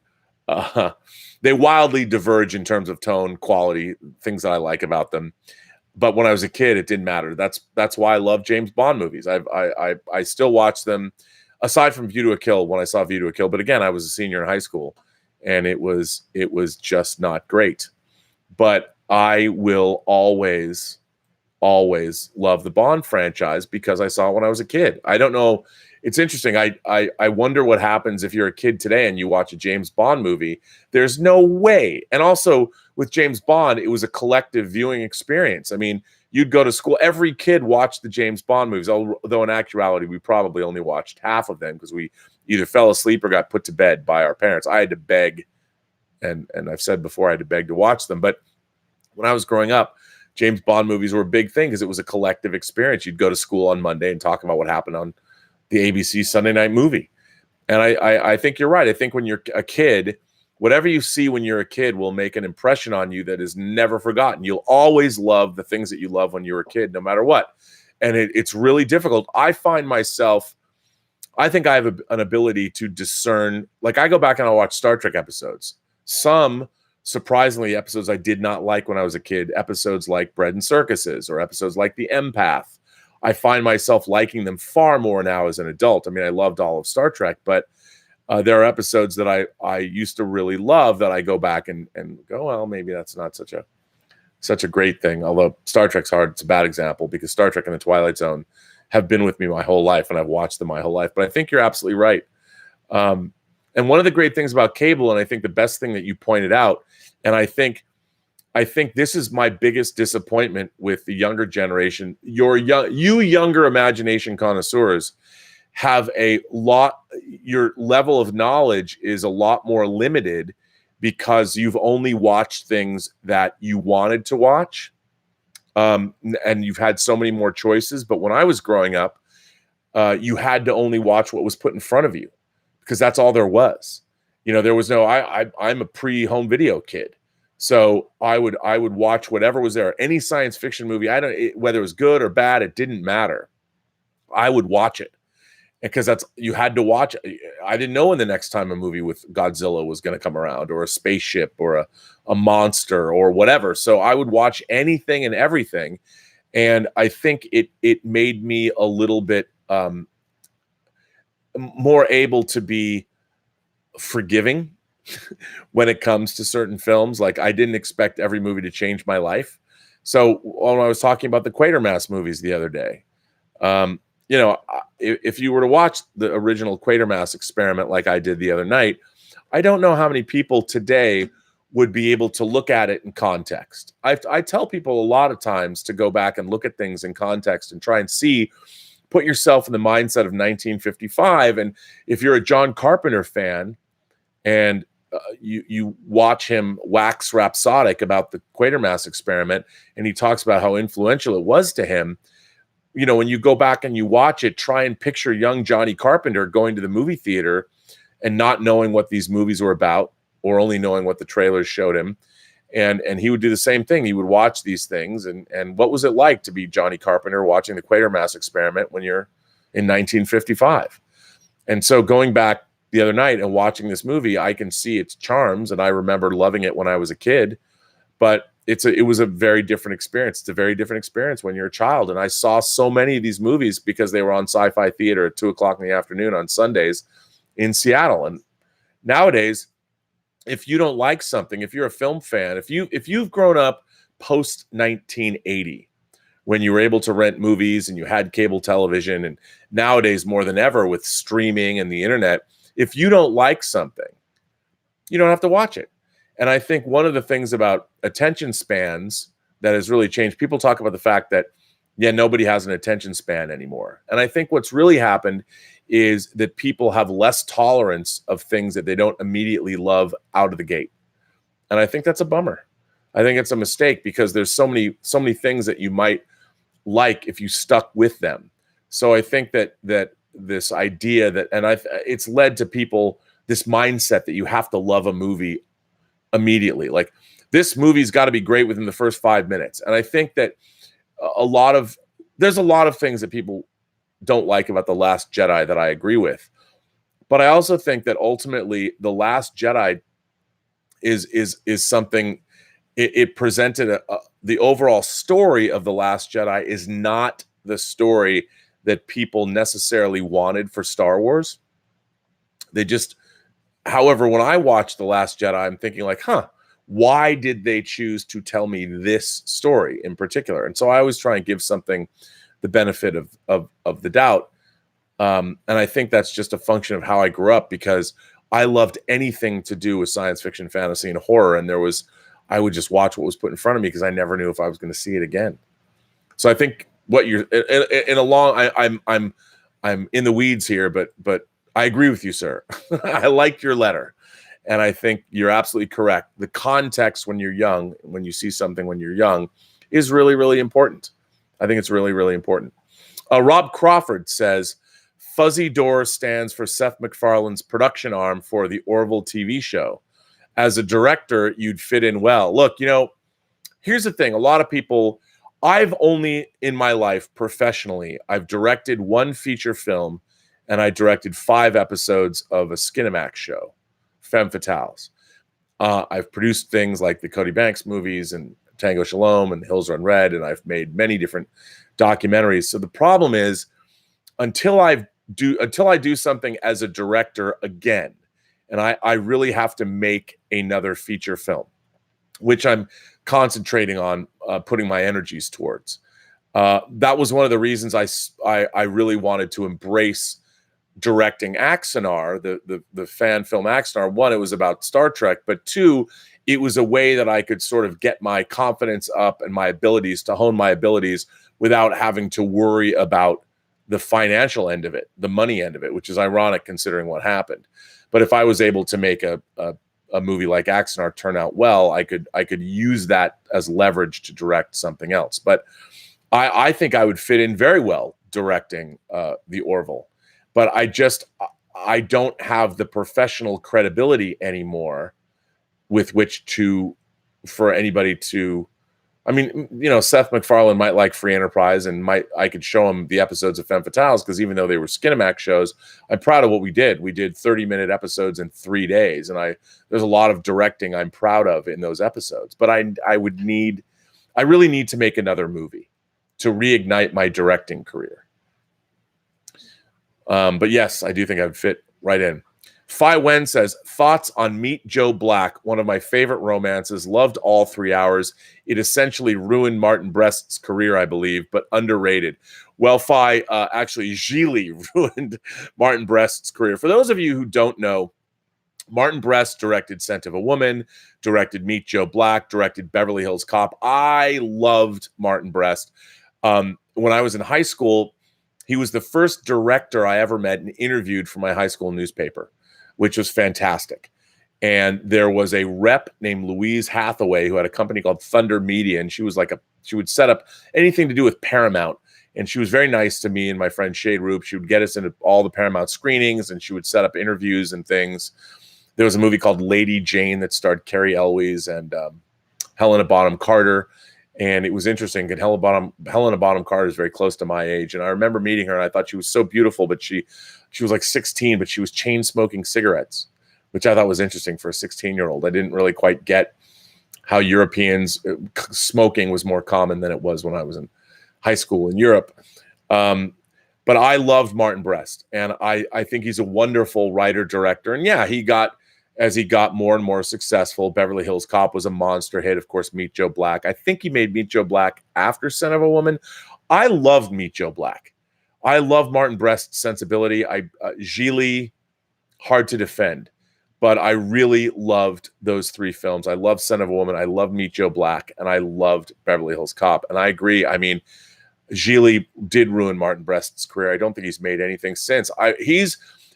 They wildly diverge in terms of tone, quality, things that I like about them. But when I was a kid, it didn't matter. That's why I love James Bond movies. I still watch them, aside from View to a Kill, when I saw View to a Kill. But again, I was a senior in high school, and it was just not great. But I will always love the Bond franchise because I saw it when I was a kid. I don't know. It's interesting. I wonder what happens if you're a kid today and you watch a James Bond movie. There's no way. And also with James Bond, it was a collective viewing experience. I mean, you'd go to school. Every kid watched the James Bond movies, although in actuality, we probably only watched half of them because we either fell asleep or got put to bed by our parents. I had to beg, and I've said before, I had to beg to watch them. But when I was growing up, James Bond movies were a big thing because it was a collective experience. You'd go to school on Monday and talk about what happened on the ABC Sunday night movie. And I think you're right. I think when you're a kid, whatever you see when you're a kid will make an impression on you that is never forgotten. You'll always love the things that you love when you were a kid, no matter what. And it's really difficult. I find myself, I think I have an ability to discern. Like, I go back and I'll watch Star Trek episodes. Some, surprisingly, episodes I did not like when I was a kid, episodes like Bread and Circuses or episodes like The Empath. I find myself liking them far more now as an adult. I mean, I loved all of Star Trek, but there are episodes that I used to really love that I go back and go, well, maybe that's not such a great thing. Although Star Trek's hard. It's a bad example because Star Trek and The Twilight Zone have been with me my whole life, and I've watched them my whole life. But I think you're absolutely right. And one of the great things about cable, and I think the best thing that you pointed out, and I think this is my biggest disappointment with the younger generation. You younger imagination connoisseurs have your level of knowledge is a lot more limited because you've only watched things that you wanted to watch. And you've had so many more choices. But when I was growing up, you had to only watch what was put in front of you because that's all there was. There was no, I'm a pre-home video kid. So I would watch whatever was there. Any science fiction movie, whether it was good or bad, it didn't matter. I would watch it because you had to watch it. I didn't know when the next time a movie with Godzilla was going to come around, or a spaceship, or a monster, or whatever. So I would watch anything and everything, and I think it made me a little bit more able to be forgiving when it comes to certain films. Like, I didn't expect every movie to change my life. So when I was talking about the Quatermass movies the other day, if you were to watch the original Quatermass Experiment like I did the other night, I don't know how many people today would be able to look at it in context. I tell people a lot of times to go back and look at things in context and try and put yourself in the mindset of 1955. And if you're a John Carpenter fan and you watch him wax rhapsodic about the Quatermass Experiment, and he talks about how influential it was to him, when you go back and you watch it, try and picture young Johnny Carpenter going to the movie theater and not knowing what these movies were about, or only knowing what the trailers showed him. And he would do the same thing. He would watch these things. And what was it like to be Johnny Carpenter watching the Quatermass Experiment when you're in 1955? And so going back the other night and watching this movie, I can see its charms, and I remember loving it when I was a kid, but it was a very different experience. It's a very different experience when you're a child. And I saw so many of these movies because they were on Sci-Fi Theater at 2:00 in the afternoon on Sundays in Seattle. And nowadays, if you don't like something, if you're a film fan, if you've grown up post 1980, when you were able to rent movies and you had cable television, and nowadays more than ever with streaming and the internet, if you don't like something, you don't have to watch it. And I think one of the things about attention spans that has really changed, people talk about the fact that, nobody has an attention span anymore. And I think what's really happened is that people have less tolerance of things that they don't immediately love out of the gate. And I think that's a bummer. I think it's a mistake because there's so many things that you might like if you stuck with them. So I think that this idea that, it's led to people, this mindset that you have to love a movie immediately. Like, this movie's got to be great within the first 5 minutes. And I think that there's a lot of things that people don't like about The Last Jedi that I agree with. But I also think that ultimately The Last Jedi is something. It presented the overall story of The Last Jedi is not the story that people necessarily wanted for Star Wars. They just, however, when I watched The Last Jedi, I'm thinking like, why did they choose to tell me this story in particular? And so I always try and give something the benefit of the doubt. And I think that's just a function of how I grew up, because I loved anything to do with science fiction, fantasy, and horror. And I would just watch what was put in front of me because I never knew if I was going to see it again. So I think what you're in a long, I'm in the weeds here, but I agree with you, sir. I liked your letter. And I think you're absolutely correct. The context when you're young, when you see something when you're young, is really, really important. I think it's really, really important. Rob Crawford says, Fuzzy Door stands for Seth MacFarlane's production arm for the Orville TV show. As a director, you'd fit in well. Look, here's the thing. A lot of people, I've only in my life professionally, I've directed one feature film, and I directed 5 episodes of a Skinamax show, Femme Fatales. I've produced things like the Cody Banks movies and Tango Shalom and Hills Run Red, and I've made many different documentaries. So the problem is, until I do something as a director again, and I really have to make another feature film, which I'm concentrating on putting my energies towards. That was one of the reasons I really wanted to embrace directing Axanar, the fan film Axanar. One, it was about Star Trek, but 2, it was a way that I could sort of get my confidence up and my abilities to hone my abilities without having to worry about the financial end of it, the money end of it, which is ironic considering what happened. But if I was able to make a movie like Axanar turn out well, I could use that as leverage to direct something else. But I think I would fit in very well directing the Orville. But I don't have the professional credibility anymore with which for anybody to, I mean, Seth MacFarlane might like Free Enterprise, and I could show him the episodes of Femme Fatales, because even though they were Skinamax shows, I'm proud of what we did. We did 30-minute episodes in 3 days, and there's a lot of directing I'm proud of in those episodes. But I really need to make another movie to reignite my directing career. But yes, I do think I'd fit right in. Phi Wen says, thoughts on Meet Joe Black, one of my favorite romances, loved all 3 hours. It essentially ruined Martin Brest's career, I believe, but underrated. Well, Phi, actually, Gigli ruined Martin Brest's career. For those of you who don't know, Martin Brest directed Scent of a Woman, directed Meet Joe Black, directed Beverly Hills Cop. I loved Martin Brest. When I was in high school, he was the first director I ever met and interviewed for my high school newspaper, which was fantastic. And there was a rep named Louise Hathaway who had a company called Thunder Media, and she would set up anything to do with Paramount. And she was very nice to me and my friend Shade Roop. She would get us into all the Paramount screenings, and she would set up interviews and things. There was a movie called Lady Jane that starred Carrie Elwes and Helena Bonham Carter. And it was interesting because Helena Bonham Carter is very close to my age. And I remember meeting her, and I thought she was so beautiful, but she was like 16, but she was chain smoking cigarettes, which I thought was interesting for a 16-year-old. I didn't really quite get how Europeans smoking was more common than it was when I was in high school in Europe. But I loved Martin Brest, and I think he's a wonderful writer, director. And yeah, as he got more and more successful, Beverly Hills Cop was a monster hit. Of course, Meet Joe Black. I think he made Meet Joe Black after Son of a Woman. I loved Meet Joe Black. I love Martin Brest's sensibility. Gigli, hard to defend, but I really loved those 3 films. I loved Son of a Woman. I loved Meet Joe Black, and I loved Beverly Hills Cop. And I agree. I mean, Gigli did ruin Martin Brest's career. I don't think he's made anything since.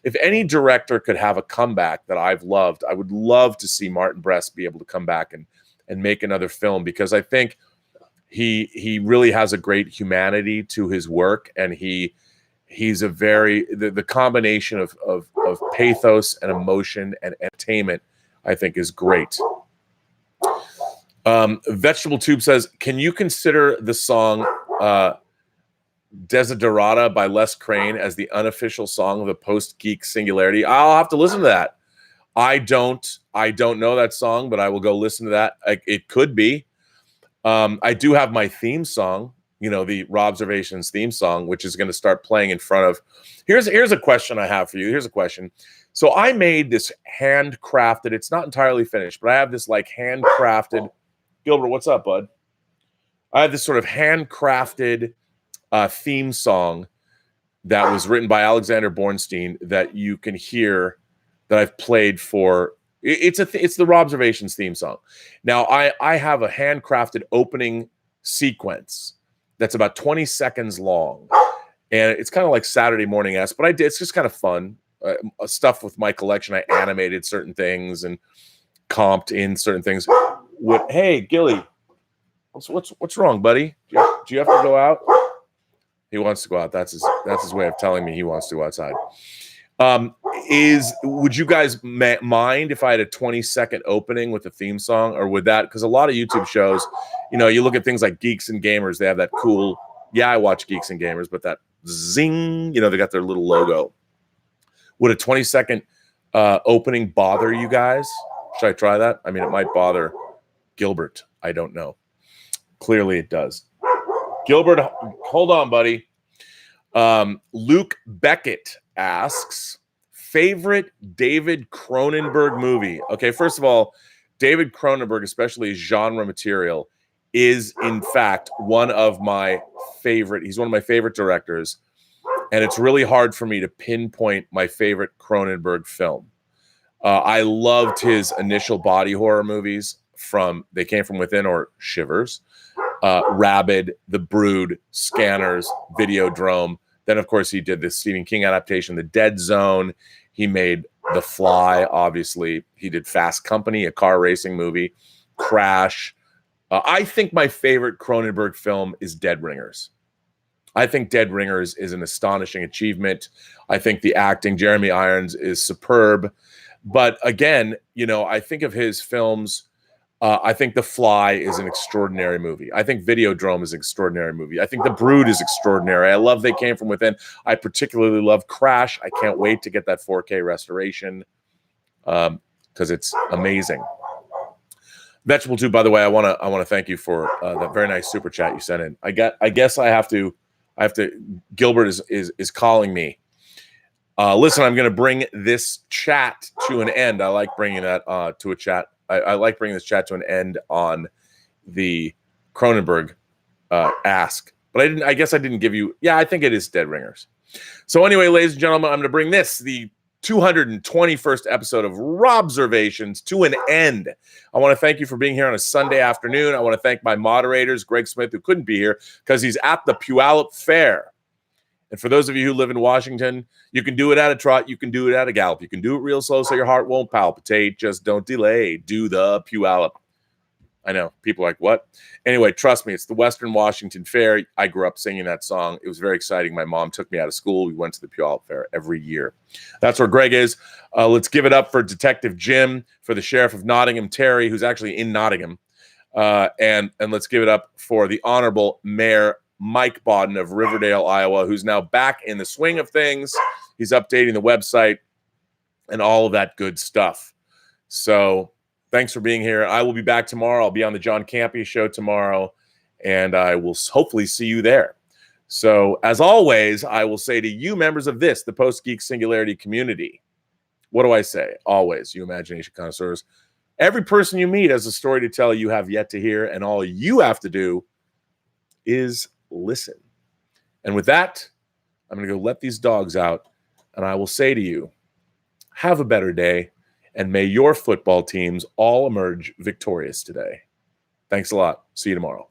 If any director could have a comeback that I've loved, I would love to see Martin Brest be able to come back and make another film, because I think he really has a great humanity to his work, and he's a the combination of pathos and emotion and entertainment, I think, is great. Vegetable Tube says, can you consider the song Desiderata by Les Crane as the unofficial song of the Post-Geek Singularity? I'll have to listen to that. I don't know that song, but I will go listen to that. It could be. I do have my theme song, the Robservations theme song, which is going to start playing in front of. Here's a question I have for you. Here's a question. So I made this handcrafted. It's not entirely finished, but I have this like handcrafted. Gilbert, what's up, bud? I have this sort of handcrafted theme song that was written by Alexander Bornstein that you can hear that I've played for. It's the Robservations theme song. Now I have a handcrafted opening sequence that's about 20 seconds long, and it's kind of like Saturday morning-esque, but it's just kind of fun stuff with my collection. I animated certain things and comped in certain things. Hey, Gilly, what's wrong, buddy? Do you have to go out? He wants to go out. That's his way of telling me he wants to go outside. Would you guys mind if I had a 20-second opening with a theme song, or would that, because a lot of YouTube shows, you look at things like Geeks and Gamers, they have that cool, I watch Geeks and Gamers, but that zing, they got their little logo. Would a 20-second opening bother you guys? Should I try that? I mean, it might bother Gilbert. I don't know. Clearly it does. Gilbert, hold on, buddy. Luke Beckett asks, favorite David Cronenberg movie? Okay, first of all, David Cronenberg, especially genre material, is in fact one of my favorite. He's one of my favorite directors, and it's really hard for me to pinpoint my favorite Cronenberg film. I loved his initial body horror movies from They Came From Within or Shivers, Rabid, The Brood, Scanners, Videodrome. Then, of course, he did the Stephen King adaptation, The Dead Zone. He made The Fly, obviously. He did Fast Company, a car racing movie, Crash. I think my favorite Cronenberg film is Dead Ringers. I think Dead Ringers is an astonishing achievement. I think the acting, Jeremy Irons, is superb. But again, I think of his films. I think The Fly is an extraordinary movie. I think Videodrome is an extraordinary movie. I think The Brood is extraordinary. I love They Came From Within. I particularly love Crash. I can't wait to get that 4K restoration because it's amazing. Vegetable Tube, by the way, I want to thank you for that very nice super chat you sent in. I guess I have to. Gilbert is calling me. Listen, I'm going to bring this chat to an end. I like bringing that to a chat. I like bringing this chat to an end on the Cronenberg ask. But I guess I didn't give you. Yeah, I think it is Dead Ringers. So anyway, ladies and gentlemen, I'm going to bring the 221st episode of Robservations to an end. I want to thank you for being here on a Sunday afternoon. I want to thank my moderators, Greg Smith, who couldn't be here because he's at the Puyallup Fair. And for those of you who live in Washington, you can do it at a trot. You can do it at a gallop. You can do it real slow so your heart won't palpitate. Just don't delay. Do the Puyallup. I know. People are like, what? Anyway, trust me. It's the Western Washington Fair. I grew up singing that song. It was very exciting. My mom took me out of school. We went to the Puyallup Fair every year. That's where Greg is. Let's give it up for Detective Jim, for the Sheriff of Nottingham, Terry, who's actually in Nottingham. And let's give it up for the Honorable Mayor Mike Bodden of Riverdale, Iowa, who's now back in the swing of things. He's updating the website and all of that good stuff. So thanks for being here. I will be back tomorrow. I'll be on the John Campea show tomorrow, and I will hopefully see you there. So as always, I will say to you members of the Post-Geek Singularity community, what do I say? Always, you imagination connoisseurs, every person you meet has a story to tell you have yet to hear, and all you have to do is listen. And with that, I'm going to go let these dogs out, and I will say to you, have a better day, and may your football teams all emerge victorious today. Thanks a lot. See you tomorrow.